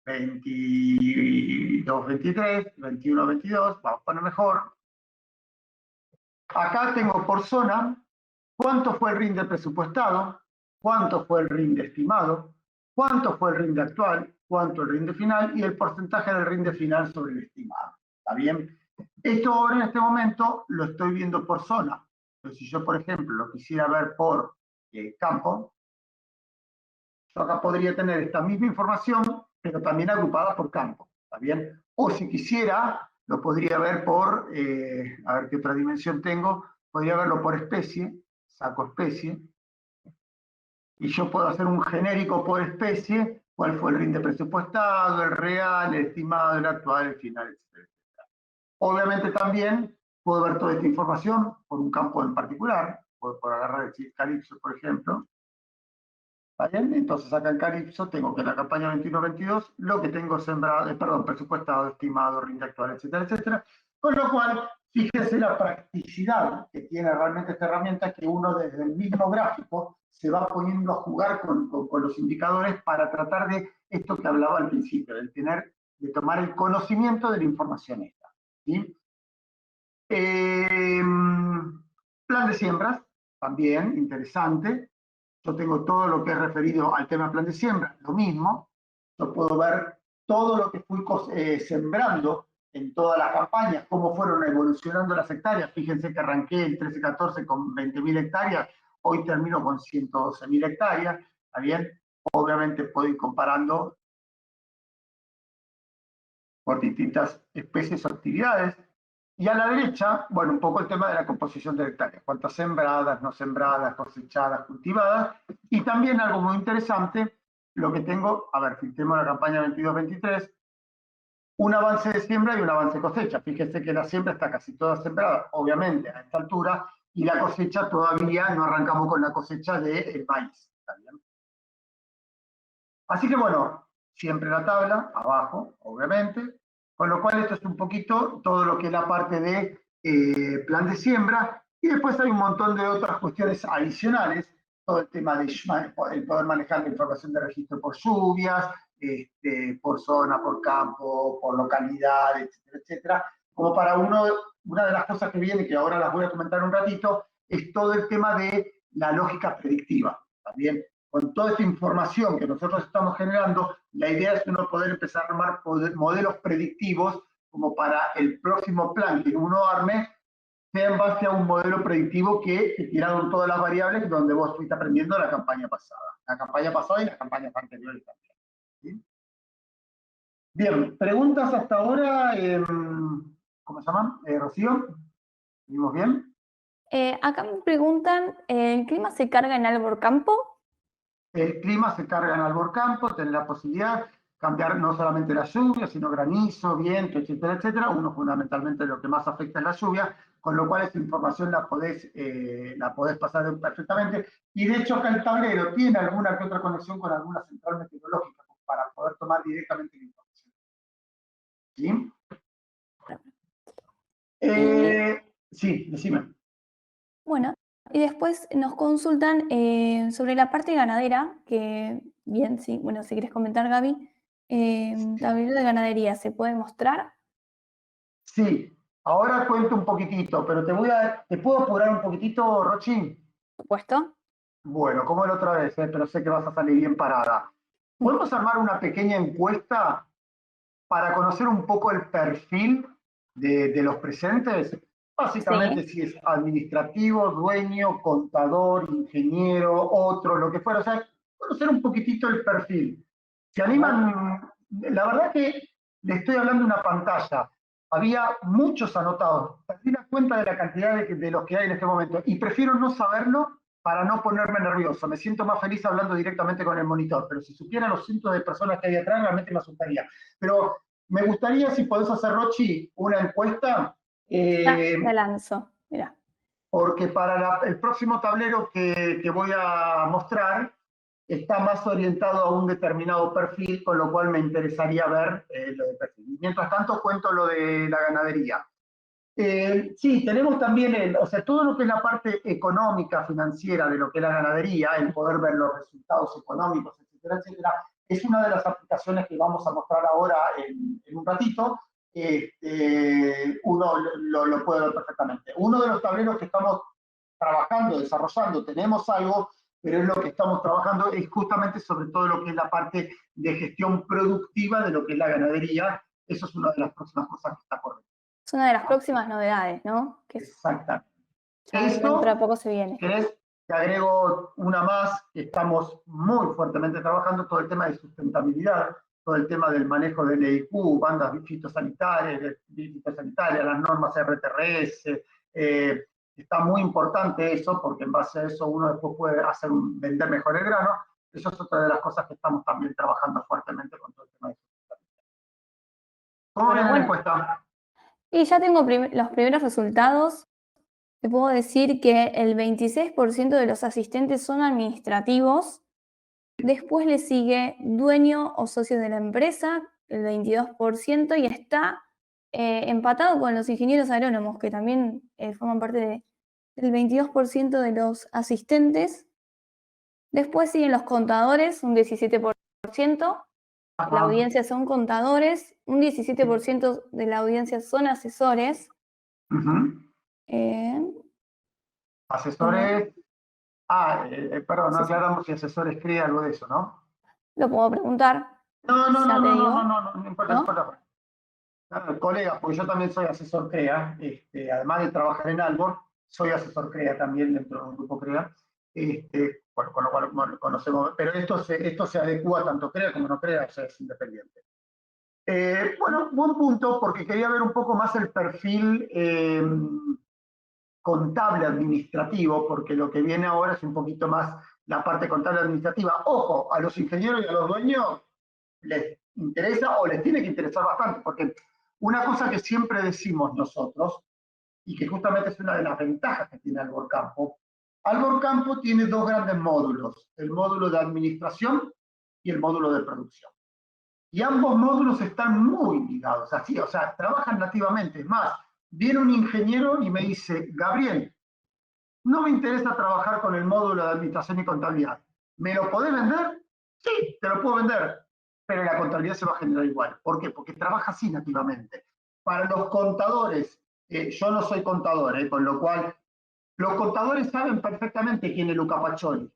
22-23, 21-22, vamos a poner mejor. Acá tengo por zona cuánto fue el rinde presupuestado, cuánto fue el rinde estimado, cuánto fue el rinde actual, cuánto el rinde final y el porcentaje del rinde final sobre el estimado. ¿Está bien? Esto ahora en este momento lo estoy viendo por zona. Entonces, si yo, por ejemplo, lo quisiera ver por campo, yo acá podría tener esta misma información, pero también agrupada por campo. ¿Está bien? O si quisiera, lo podría ver por, a ver qué otra dimensión tengo, podría verlo por especie, saco especie, y yo puedo hacer un genérico por especie, cuál fue el rinde presupuestado, el real, el estimado, el actual, el final, etc. Obviamente también puedo ver toda esta información por un campo en particular, puedo agarrar el Calypso, por ejemplo. ¿Está bien? Entonces acá en Calypso tengo que en la campaña 21-22 lo que tengo sembrado, perdón, presupuestado, estimado, rinde actual, etcétera, etcétera. Con lo cual, fíjese la practicidad que tiene realmente esta herramienta, que uno desde el mismo gráfico se va poniendo a jugar con los indicadores para tratar de esto que hablaba al principio, de tomar el conocimiento de la información esta. ¿Sí? Plan de siembras, también interesante. Yo tengo todo lo que es referido al tema plan de siembra, lo mismo. Yo puedo ver todo lo que fui sembrando en todas las campañas, cómo fueron evolucionando las hectáreas. Fíjense que arranqué el 13-14 con 20.000 hectáreas, hoy termino con 112.000 hectáreas, ¿está bien? Obviamente puedo ir comparando por distintas especies o actividades. Y a la derecha, bueno, un poco el tema de la composición de hectáreas, cuántas sembradas, no sembradas, cosechadas, cultivadas, y también algo muy interesante, lo que tengo, a ver, filtremos la campaña 22-23, un avance de siembra y un avance de cosecha. Fíjese que la siembra está casi toda sembrada, obviamente, a esta altura, y la cosecha todavía no arrancamos con la cosecha del maíz. ¿También? Así que bueno, siempre la tabla, abajo, obviamente, con lo cual esto es un poquito todo lo que es la parte de plan de siembra, y después hay un montón de otras cuestiones adicionales, todo el tema de el poder manejar la información de registro por lluvias, por zona, por campo, por localidad, etcétera, etcétera, como para una de las cosas que viene, que ahora las voy a comentar un ratito, es todo el tema de la lógica predictiva. también con toda esta información que nosotros estamos generando, la idea es uno poder empezar a armar modelos predictivos como para el próximo plan que uno arme, sea en base a un modelo predictivo que tiraron todas las variables donde vos estuviste aprendiendo la campaña pasada y las campañas anteriores también. ¿Sí? Bien, preguntas hasta ahora, ¿cómo se llaman? Rocío, ¿seguimos bien? Acá me preguntan, ¿el clima se carga en Albor Campo? El clima se carga en Albor Campo, tenés la posibilidad de cambiar no solamente la lluvia, sino granizo, viento, etcétera, etcétera. Uno fundamentalmente lo que más afecta es la lluvia, con lo cual esta información la podés pasar perfectamente. Y de hecho acá el tablero tiene alguna que otra conexión con alguna central meteorológica para poder tomar directamente la información. ¿Sí? Sí, decime. Bueno, y después nos consultan sobre la parte ganadera, que bien, sí, bueno, si quieres comentar, Gaby, tablero de ganadería, ¿se puede mostrar? Sí, ahora cuento un poquitito, pero ¿te puedo apurar un poquitito, Rochi? Por supuesto. Bueno, como la otra vez, pero sé que vas a salir bien parada. ¿Podemos armar una pequeña encuesta para conocer un poco el perfil de los presentes? Básicamente Sí. si es administrativo, dueño, contador, ingeniero, otro, lo que fuera. O sea, conocer un poquitito el perfil. ¿Se A ver. animan? La verdad que le estoy hablando de una pantalla. Había muchos anotados. Perdí la cuenta de la cantidad de los que hay en este momento. Y prefiero no saberlo para no ponerme nervioso. Me siento más feliz hablando directamente con el monitor. Pero si supiera los cientos de personas que hay atrás, realmente me asustaría. Pero me gustaría, si podés hacer, Rochi, una encuesta, Ya la lanzo. Mira. porque para el próximo tablero que voy a mostrar está más orientado a un determinado perfil, con lo cual me interesaría ver lo de perfil. Mientras tanto, cuento lo de la ganadería. Sí, tenemos también, o sea, todo lo que es la parte económica, financiera de lo que es la ganadería, el poder ver los resultados económicos, etcétera, etcétera, es una de las aplicaciones que vamos a mostrar ahora en un ratito. Uno lo puede ver perfectamente. Uno de los tableros que estamos trabajando, desarrollando, tenemos algo, pero es lo que estamos trabajando, es justamente sobre todo lo que es la parte de gestión productiva de lo que es la ganadería. Eso es una de las próximas cosas que está por venir. Es una de las próximas novedades, ¿no? Que Exactamente. ya dentro de Esto, poco se viene. ¿querés? Te agrego una más, que estamos muy fuertemente trabajando, todo el tema de sustentabilidad, todo el tema del manejo del EIQ, bandas fitosanitarias, las normas RTRS. Está muy importante eso, porque en base a eso uno después puede vender mejor el grano. Eso es otra de las cosas que estamos también trabajando fuertemente con todo el tema de sustentabilidad. ¿Cómo Bueno, viene la bueno. encuesta? Y ya tengo los primeros resultados. Te puedo decir que el 26% de los asistentes son administrativos. Después le sigue dueño o socio de la empresa, el 22%, y está empatado con los ingenieros agrónomos, que también forman parte del 22% de los asistentes. Después siguen los contadores, un 17%. La Ajá. audiencia son contadores, un 17% de la audiencia son asesores. Eh, Asesores. Perdón, no aclaramos si asesores crea algo de eso, ¿no? Lo puedo preguntar, No, no, no, ya te no, no, no, digo, no, no importa, no ¿no? importa. Claro, colegas, porque yo también soy asesor CREA, además de trabajar en Albor, soy asesor CREA también dentro de un grupo CREA, bueno, con lo cual bueno, conocemos, pero esto se adecua tanto CREA como no CREA, o sea, es independiente. Bueno, buen punto, porque quería ver un poco más el perfil contable administrativo, porque lo que viene ahora es un poquito más la parte contable administrativa. Ojo, a los ingenieros y a los dueños les interesa o les tiene que interesar bastante, porque una cosa que siempre decimos nosotros, y que justamente es una de las ventajas que tiene Albor Campo tiene dos grandes módulos, el módulo de administración y el módulo de producción. Y ambos módulos están muy ligados, así, o sea, trabajan nativamente. Es más, viene un ingeniero y me dice, Gabriel, no me interesa trabajar con el módulo de administración y contabilidad. ¿Me lo podés vender? Sí, te lo puedo vender, pero la contabilidad se va a generar igual. ¿Por qué? Porque trabaja así nativamente. Para los contadores, yo no soy contador, con lo cual los contadores saben perfectamente quién es Luca Pacioli.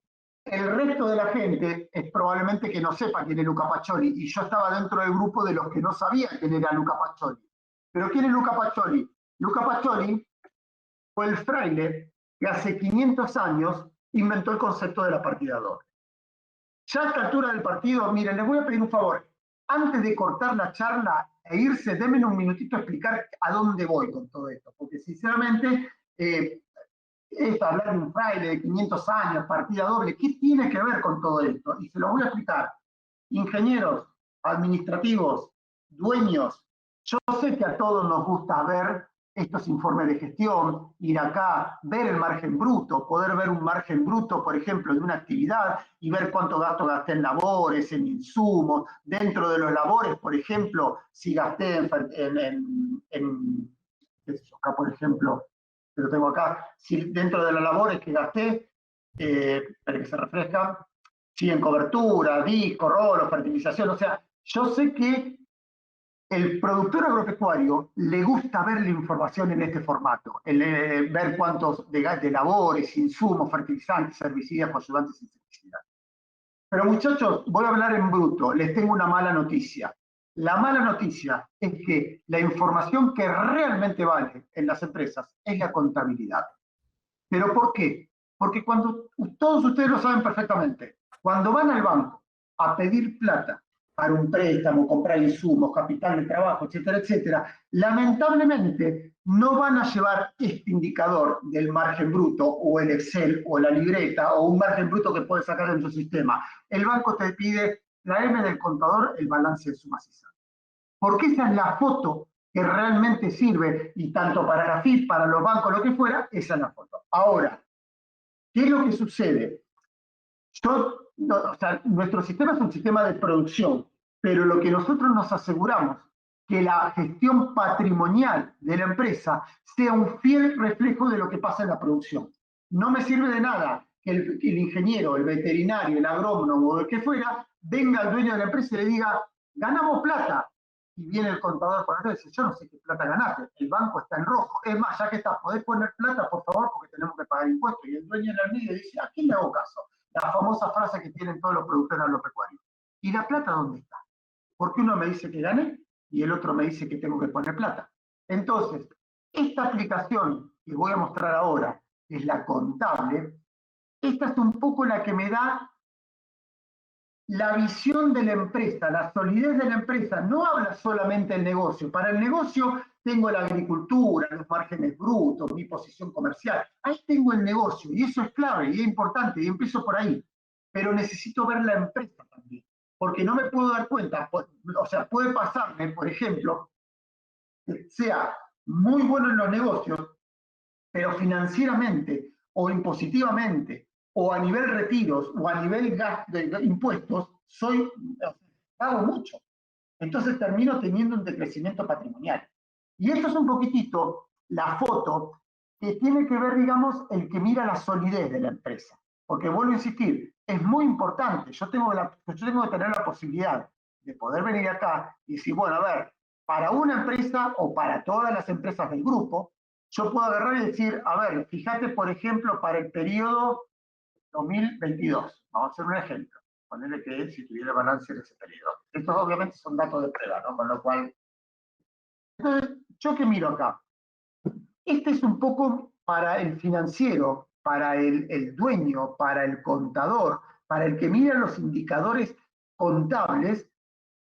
El resto de la gente es probablemente que no sepa quién es Luca Pacioli, y yo estaba dentro del grupo de los que no sabían quién era Luca Pacioli. Pero ¿quién es Luca Pacioli? Luca Pacioli fue el fraile que hace 500 años inventó el concepto de la partida doble. Ya a esta altura del partido, miren, les voy a pedir un favor. Antes de cortar la charla e irse, denme un minutito a explicar a dónde voy con todo esto, porque sinceramente esto, hablar de un fraile de 500 años, partida doble, ¿qué tiene que ver con todo esto? Y se lo voy a explicar. Ingenieros, administrativos, dueños, yo sé que a todos nos gusta ver estos informes de gestión, ir acá, ver el margen bruto, poder ver un margen bruto, por ejemplo, de una actividad y ver cuánto gasto gasté en labores, en insumos, dentro de los labores, por ejemplo, si gasté acá, por ejemplo, que lo tengo acá, si dentro de las labores que gasté, para que se refresca, si en cobertura, disco, rolo, fertilización, o sea, yo sé que el productor agropecuario le gusta ver la información en este formato, ver cuántos de labores, insumos, fertilizantes, herbicidas, ayudantes, insecticidas. Pero muchachos, voy a hablar en bruto, les tengo una mala noticia. La mala noticia es que la información que realmente vale en las empresas es la contabilidad. ¿Pero por qué? Porque cuando, todos ustedes lo saben perfectamente, cuando van al banco a pedir plata para un préstamo, comprar insumos, capital de trabajo, etcétera, etcétera, lamentablemente no van a llevar este indicador del margen bruto o el Excel o la libreta o un margen bruto que puedes sacar en tu sistema. El banco te pide, tráeme del contador el balance de sumas y saldos. Porque esa es la foto que realmente sirve, y tanto para la FIP, para los bancos, lo que fuera, esa es la foto. Ahora, ¿qué es lo que sucede? O sea, nuestro sistema es un sistema de producción, pero lo que nosotros nos aseguramos que la gestión patrimonial de la empresa sea un fiel reflejo de lo que pasa en la producción. No me sirve de nada que el ingeniero, el veterinario, el agrónomo o el que fuera, venga al dueño de la empresa y le diga, ganamos plata. Y viene el contador por acá y dice, yo no sé qué plata ganaste, el banco está en rojo. Es más, ya que está, ¿podés poner plata, por favor? Porque tenemos que pagar impuestos. Y el dueño de la media dice, ¿a quién le hago caso? La famosa frase que tienen todos los productores agropecuarios. ¿Y la plata dónde está? Porque uno me dice que gané y el otro me dice que tengo que poner plata. Entonces, esta aplicación que voy a mostrar ahora, que es la contable, esta es un poco la que me da la visión de la empresa, la solidez de la empresa. No habla solamente del negocio. Para el negocio tengo la agricultura, los márgenes brutos, mi posición comercial. Ahí tengo el negocio y eso es clave y es importante y empiezo por ahí. Pero necesito ver la empresa también, porque no me puedo dar cuenta. O sea, puede pasarme, por ejemplo, que sea muy bueno en los negocios, pero financieramente o impositivamente o a nivel retiros o a nivel de impuestos, pago mucho. Entonces termino teniendo un decrecimiento patrimonial. Y esto es un poquitito la foto que tiene que ver, digamos, el que mira la solidez de la empresa. Porque vuelvo a insistir, es muy importante. Yo tengo que tener la posibilidad de poder venir acá y decir, bueno, a ver, para una empresa o para todas las empresas del grupo, yo puedo agarrar y decir, a ver, fíjate, por ejemplo, para el periodo 2022, vamos a hacer un ejemplo, ponerle que si tuviera balance en ese periodo. Estos obviamente son datos de prueba, ¿no? Con lo cual, entonces, ¿yo qué miro acá? Este es un poco para el financiero, para el dueño, para el contador, para el que mira los indicadores contables.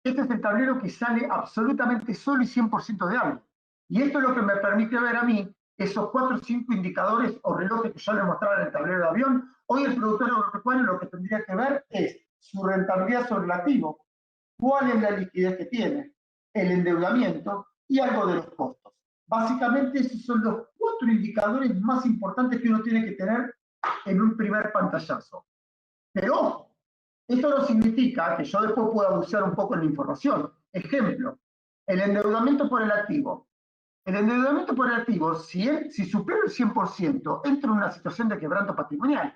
Este es el tablero que sale absolutamente solo y 100% de algo. Y esto es lo que me permite ver a mí esos 4 o 5 indicadores o relojes que yo les mostraba en el tablero de avión. Hoy el productor agropecuario lo que tendría que ver es su rentabilidad sobre el activo, cuál es la liquidez que tiene, el endeudamiento y algo de los costos. Básicamente esos son los 4 indicadores más importantes que uno tiene que tener en un primer pantallazo. Pero ojo, esto no significa que yo después pueda abusar un poco en la información. Ejemplo, el endeudamiento por el activo. El endeudamiento por el activo, si supera el 100%, entra en una situación de quebranto patrimonial.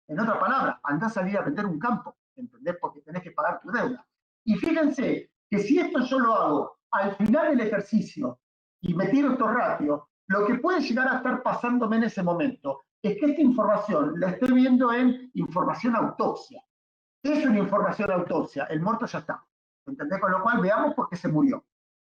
En otra palabra, andás a salir a vender un campo, ¿entendés? Porque tenés que pagar tu deuda. Y fíjense que si esto yo lo hago al final del ejercicio y me tiro estos ratios, lo que puede llegar a estar pasándome en ese momento es que esta información la estoy viendo en información autopsia. ¿Qué es una información autopsia? El muerto ya está. ¿Entendés? Con lo cual veamos por qué se murió.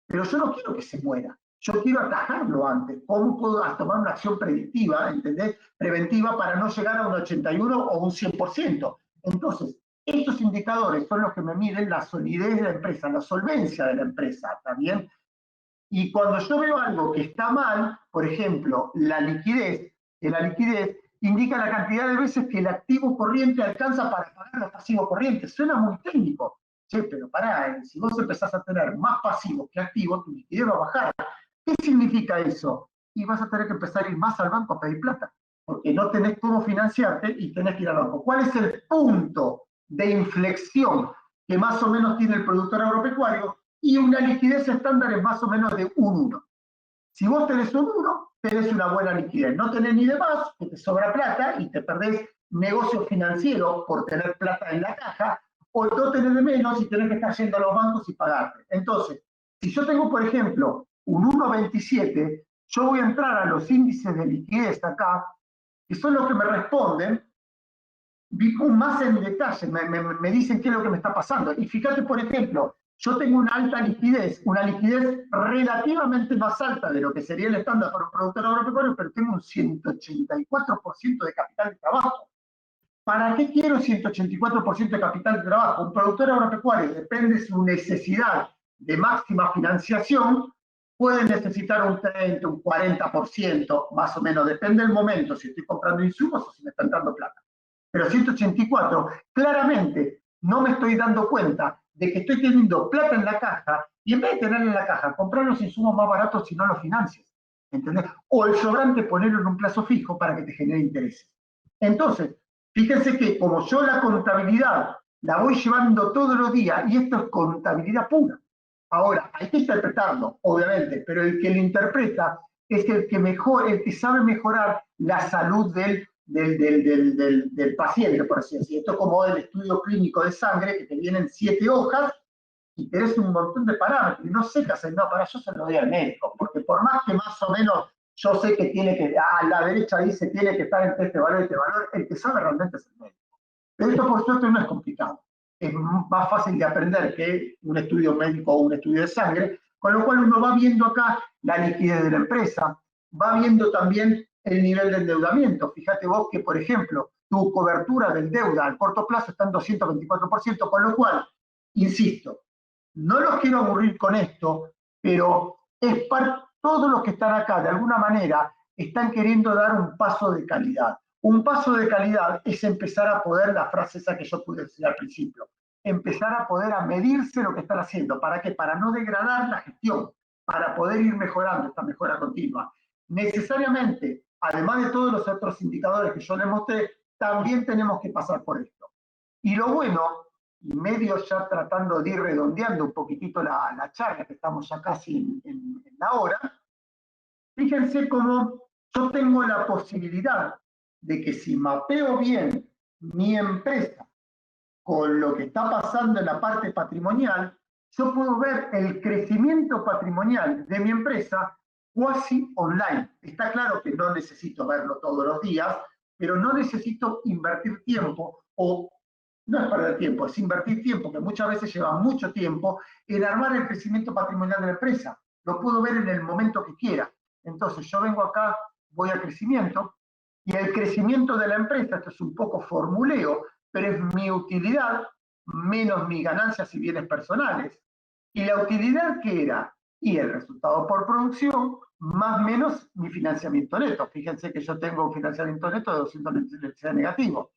Pero yo no quiero que se muera. Yo quiero atajarlo antes. ¿Cómo puedo tomar una acción predictiva, ¿entendés? Preventiva para no llegar a un 81 o un 100%? Entonces, estos indicadores son los que me miden la solidez de la empresa, la solvencia de la empresa, ¿está bien? Y cuando yo veo algo que está mal, por ejemplo, la liquidez indica la cantidad de veces que el activo corriente alcanza para pagar los pasivos corrientes. Suena muy técnico. Che, pero pará, si vos empezás a tener más pasivos que activos, tu liquidez va a bajar. ¿Qué significa eso? Y vas a tener que empezar a ir más al banco a pedir plata, porque no tenés cómo financiarte y tenés que ir al banco. ¿Cuál es el punto de inflexión que más o menos tiene el productor agropecuario? Y una liquidez estándar es más o menos de un 1. Si vos tenés un 1, tenés una buena liquidez. No tenés ni de más, que te sobra plata y te perdés negocio financiero por tener plata en la caja, o no tenés de menos y tenés que estar yendo a los bancos y pagarte. Entonces, si yo tengo, por ejemplo, un 1,27, yo voy a entrar a los índices de liquidez acá, que son los que me responden, más en detalle, me dicen qué es lo que me está pasando. Y fíjate, por ejemplo, yo tengo una alta liquidez, una liquidez relativamente más alta de lo que sería el estándar para un productor agropecuario, pero tengo un 184% de capital de trabajo. ¿Para qué quiero 184% de capital de trabajo? Un productor agropecuario, depende de su necesidad de máxima financiación, puede necesitar un 30, un 40%, más o menos, depende del momento, si estoy comprando insumos o si me están dando plata. Pero 184, claramente no me estoy dando cuenta de que estoy teniendo plata en la caja y en vez de tenerla en la caja, comprar los insumos más baratos si no los financias. ¿Entendés? O el sobrante ponerlo en un plazo fijo para que te genere intereses. Entonces, fíjense que como yo la contabilidad la voy llevando todos los días, y esto es contabilidad pura. Ahora, hay que interpretarlo, obviamente, pero el que lo interpreta es el que sabe mejorar la salud del paciente, por así decirlo. Esto es como el estudio clínico de sangre, que te vienen 7 hojas y tenés un montón de parámetros, y no sé qué hacer. No, para yo se lo doy al médico, porque por más que más o menos yo sé que tiene que, a la derecha dice tiene que estar entre este valor y este valor, el que sabe realmente es el médico. Pero esto por suerte no es complicado. Es más fácil de aprender que un estudio médico o un estudio de sangre, con lo cual uno va viendo acá la liquidez de la empresa, va viendo también el nivel de endeudamiento. Fíjate vos que, por ejemplo, tu cobertura del deuda al corto plazo está en 224%, con lo cual, insisto, no los quiero aburrir con esto, pero es todos los que están acá, de alguna manera, están queriendo dar un paso de calidad. Un paso de calidad es empezar a poder, la frase esa que yo pude decir al principio, empezar a poder a medirse lo que están haciendo. ¿Para qué? Para no degradar la gestión, para poder ir mejorando esta mejora continua. Necesariamente, además de todos los otros indicadores que yo les mostré, también tenemos que pasar por esto. Y lo bueno, y medio ya tratando de ir redondeando un poquitito la charla, que estamos ya casi en la hora, fíjense cómo yo tengo la posibilidad de que si mapeo bien mi empresa con lo que está pasando en la parte patrimonial, yo puedo ver el crecimiento patrimonial de mi empresa cuasi online. Está claro que no necesito verlo todos los días, pero no necesito invertir tiempo, o no es perder tiempo, es invertir tiempo, que muchas veces lleva mucho tiempo, en armar el crecimiento patrimonial de la empresa. Lo puedo ver en el momento que quiera. Entonces yo vengo acá, voy a crecimiento, y el crecimiento de la empresa, esto es un poco formuleo, pero es mi utilidad menos mis ganancias y bienes personales. Y la utilidad que era, y el resultado por producción, más o menos mi financiamiento neto. Fíjense que yo tengo un financiamiento neto de 200 negativo.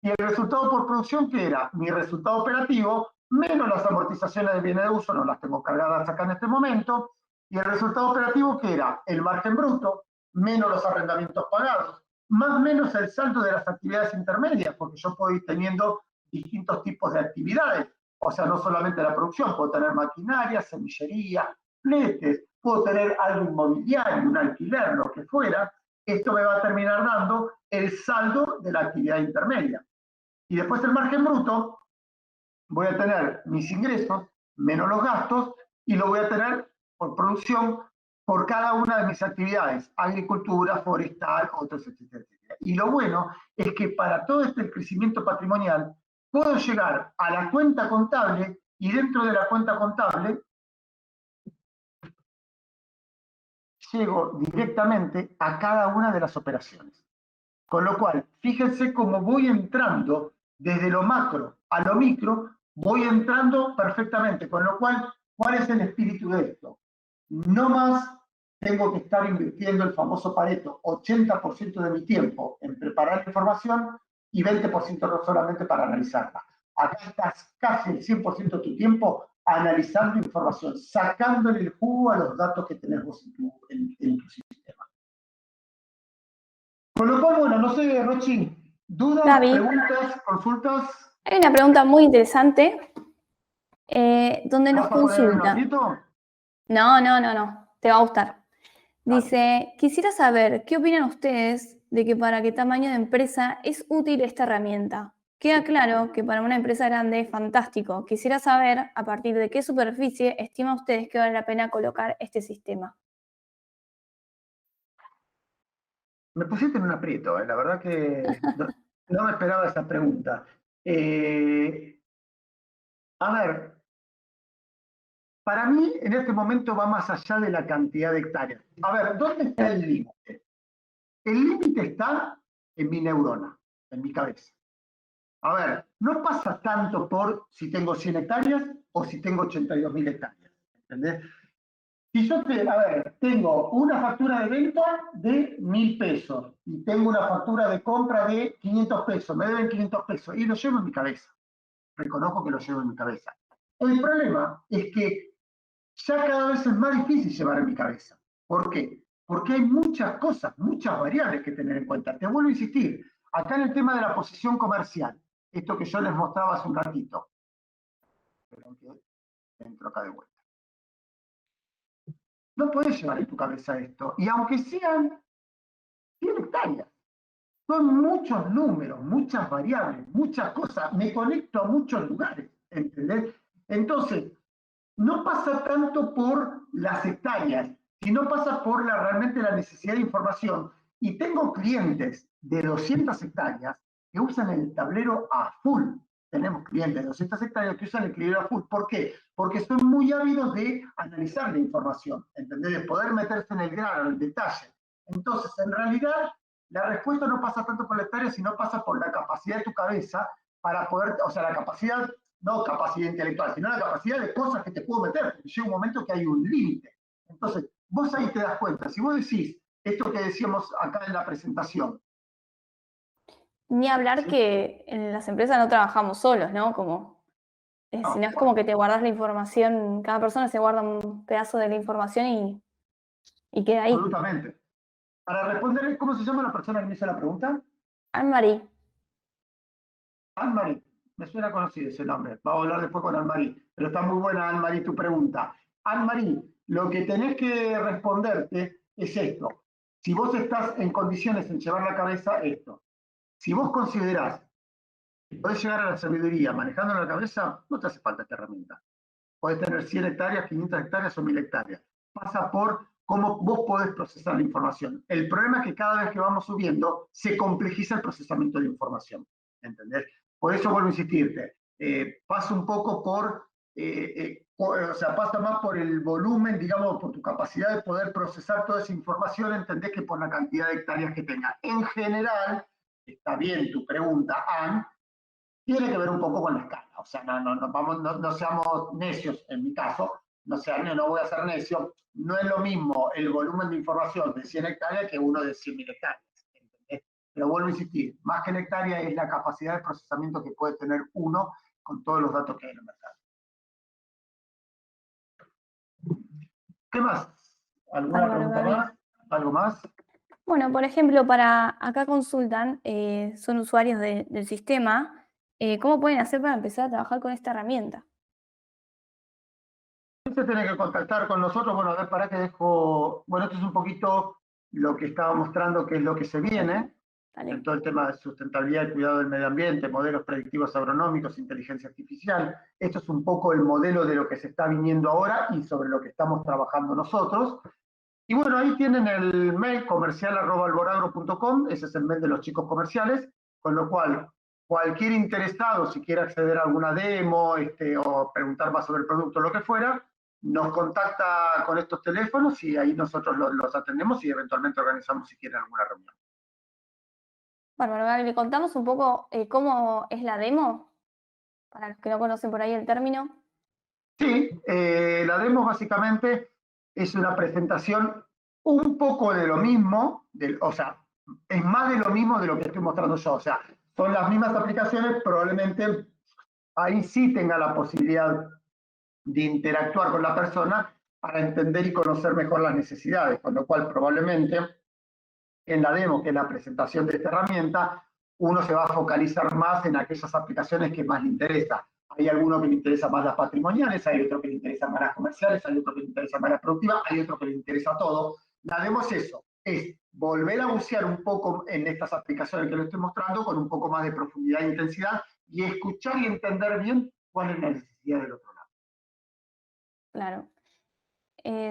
Y el resultado por producción, que era mi resultado operativo, menos las amortizaciones de bienes de uso, no las tengo cargadas acá en este momento, y el resultado operativo, que era el margen bruto, menos los arrendamientos pagados, más o menos el saldo de las actividades intermedias, porque yo puedo ir teniendo distintos tipos de actividades, o sea, no solamente la producción, puedo tener maquinaria, semillería, fletes, puedo tener algo inmobiliario, un alquiler, lo que fuera. Esto me va a terminar dando el saldo de la actividad intermedia. Y después el margen bruto, voy a tener mis ingresos menos los gastos, y lo voy a tener por producción por cada una de mis actividades, agricultura, forestal, otros, etcétera. Y lo bueno es que para todo este crecimiento patrimonial puedo llegar a la cuenta contable y dentro de la cuenta contable llego directamente a cada una de las operaciones. Con lo cual, fíjense cómo voy entrando desde lo macro a lo micro, voy entrando perfectamente. Con lo cual, ¿cuál es el espíritu de esto? No más tengo que estar invirtiendo el famoso Pareto, 80% de mi tiempo en preparar la información y 20% solamente para analizarla. Acá estás casi el 100% de tu tiempo analizando información, sacándole el jugo a los datos que tenés vos en tu sistema. Con lo cual, bueno, no sé, Rochi, ¿dudas, Gaby, preguntas, consultas? hay una pregunta muy interesante donde nos ¿Vas a poner en un consulta. aprieto? No, te va a gustar. Dale. Dice, quisiera saber, ¿qué opinan ustedes de que para qué tamaño de empresa es útil esta herramienta? Queda claro que para una empresa grande es fantástico. Quisiera saber a partir de qué superficie estima ustedes que vale la pena colocar este sistema. Me pusiste en un aprieto, la verdad que no me esperaba esa pregunta. A ver, para mí en este momento va más allá de la cantidad de hectáreas. A ver, ¿dónde está el límite? El límite está en mi neurona, en mi cabeza. A ver, no pasa tanto por si tengo 100 hectáreas o si tengo 82.000 hectáreas. ¿Entendés? Si yo tengo una factura de venta de 1.000 pesos y tengo una factura de compra de 500 pesos, me deben 500 pesos y lo llevo en mi cabeza. Reconozco que lo llevo en mi cabeza. El problema es que ya cada vez es más difícil llevar en mi cabeza. ¿Por qué? Porque hay muchas cosas, muchas variables que tener en cuenta. Te vuelvo a insistir, acá en el tema de la posición comercial, esto que yo les mostraba hace un ratito. Esperen que entro acá de vuelta. No podés llevar en tu cabeza esto. Y aunque sean 100 hectáreas, son muchos números, muchas variables, muchas cosas. Me conecto a muchos lugares, ¿entendés? Entonces, no pasa tanto por las hectáreas, sino pasa por realmente la necesidad de información. Y tengo clientes de 200 hectáreas que usan el tablero a full. Tenemos clientes de 200 hectáreas que usan el tablero a full. ¿Por qué? Porque son muy ávidos de analizar la información, ¿entendés? De poder meterse en el grano, en el detalle. Entonces, en realidad, la respuesta no pasa tanto por la hectárea, sino pasa por la capacidad de tu cabeza para poder, o sea, la capacidad, no capacidad intelectual, sino la capacidad de cosas que te puedo meter, porque llega un momento que hay un límite. Entonces, vos ahí te das cuenta, si vos decís esto que decíamos acá en la presentación. Ni hablar ¿Sí? que en las empresas no trabajamos solos, ¿no? Sino es como que te guardas la información, cada persona se guarda un pedazo de la información y queda ahí. Absolutamente. Para responder, ¿cómo se llama la persona que me hizo la pregunta? Anne-Marie. Anne-Marie. Me suena conocido ese nombre. Vamos a hablar después con Anne-Marie. Pero está muy buena, Anne-Marie, tu pregunta. Anne-Marie, lo que tenés que responderte es esto. Si vos estás en condiciones en llevar la cabeza, esto. Si vos considerás que podés llegar a la sabiduría manejando la cabeza, no te hace falta esta herramienta. Podés tener 100 hectáreas, 500 hectáreas o 1.000 hectáreas. Pasa por cómo vos podés procesar la información. El problema es que cada vez que vamos subiendo, se complejiza el procesamiento de información. ¿Entendés? Por eso vuelvo a insistirte. Pasa un poco o sea, pasa más por el volumen, digamos, por tu capacidad de poder procesar toda esa información, entendés que por la cantidad de hectáreas que tengas. En general, está bien tu pregunta, Anne, tiene que ver un poco con la escala. O sea, no seamos necios en mi caso, no voy a ser necio. No es lo mismo el volumen de información de 100 hectáreas que uno de 100.000 hectáreas. ¿Entendés? Pero vuelvo a insistir, más que la hectárea es la capacidad de procesamiento que puede tener uno con todos los datos que hay en el mercado. ¿Qué más? ¿Alguna Bárbaro, pregunta Gaby. más? ¿Algo más? Bueno, por ejemplo, para acá consultan, son usuarios del sistema, ¿cómo pueden hacer para empezar a trabajar con esta herramienta? Se tiene que contactar con nosotros. Bueno, a ver, para que dejo. Bueno, esto es un poquito lo que estaba mostrando, que es lo que se viene. Dale. En todo el tema de sustentabilidad y cuidado del medio ambiente, modelos predictivos agronómicos, inteligencia artificial. Esto es un poco el modelo de lo que se está viniendo ahora y sobre lo que estamos trabajando nosotros. Y bueno, ahí tienen el mail comercial@alboragro.com, ese es el mail de los chicos comerciales, con lo cual cualquier interesado, si quiere acceder a alguna demo o preguntar más sobre el producto o lo que fuera, nos contacta con estos teléfonos y ahí nosotros los atendemos y eventualmente organizamos si quieren alguna reunión. Bárbaro, Gaby, ¿le contamos un poco cómo es la demo? Para los que no conocen por ahí el término. Sí, la demo básicamente es una presentación un poco de lo mismo, o sea, es más de lo mismo de lo que estoy mostrando yo. O sea, son las mismas aplicaciones, probablemente ahí sí tenga la posibilidad de interactuar con la persona para entender y conocer mejor las necesidades, con lo cual probablemente en la demo, que es la presentación de esta herramienta, uno se va a focalizar más en aquellas aplicaciones que más le interesa. Hay alguno que le interesa más las patrimoniales, hay otro que le interesa más las comerciales, hay otro que le interesa más las productivas, hay otro que le interesa todo. La demo es eso, es volver a bucear un poco en estas aplicaciones que le estoy mostrando con un poco más de profundidad e intensidad y escuchar y entender bien cuál es la necesidad del otro lado. Claro.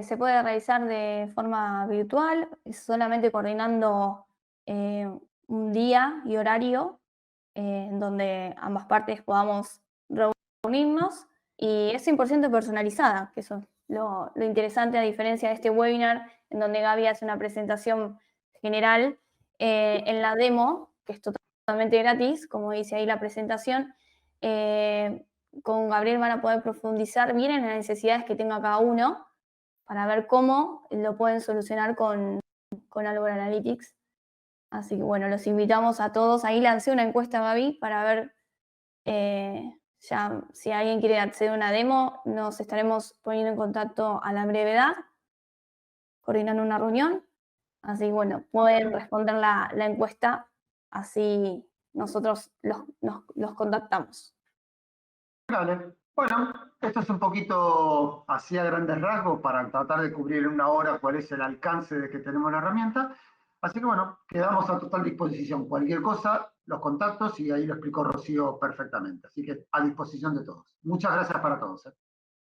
Se puede realizar de forma virtual, solamente coordinando un día y horario en donde ambas partes podamos reunirnos y es 100% personalizada, que eso es lo interesante a diferencia de este webinar en donde Gaby hace una presentación general. En la demo, que es totalmente gratis, como dice ahí la presentación, con Gabriel van a poder profundizar bien en las necesidades que tenga cada uno para ver cómo lo pueden solucionar con Albor Analytics. Así que bueno, los invitamos a todos. Ahí lancé una encuesta, Gaby, para ver ya si alguien quiere acceder a una demo, nos estaremos poniendo en contacto a la brevedad, coordinando una reunión. Así que bueno, pueden responder la encuesta, así nosotros los contactamos. Vale. Bueno, esto es un poquito así a grandes rasgos para tratar de cubrir en una hora cuál es el alcance de que tenemos la herramienta. Así que bueno, quedamos a total disposición. Cualquier cosa, los contactos y ahí lo explicó Rocío perfectamente. Así que a disposición de todos. Muchas gracias para todos.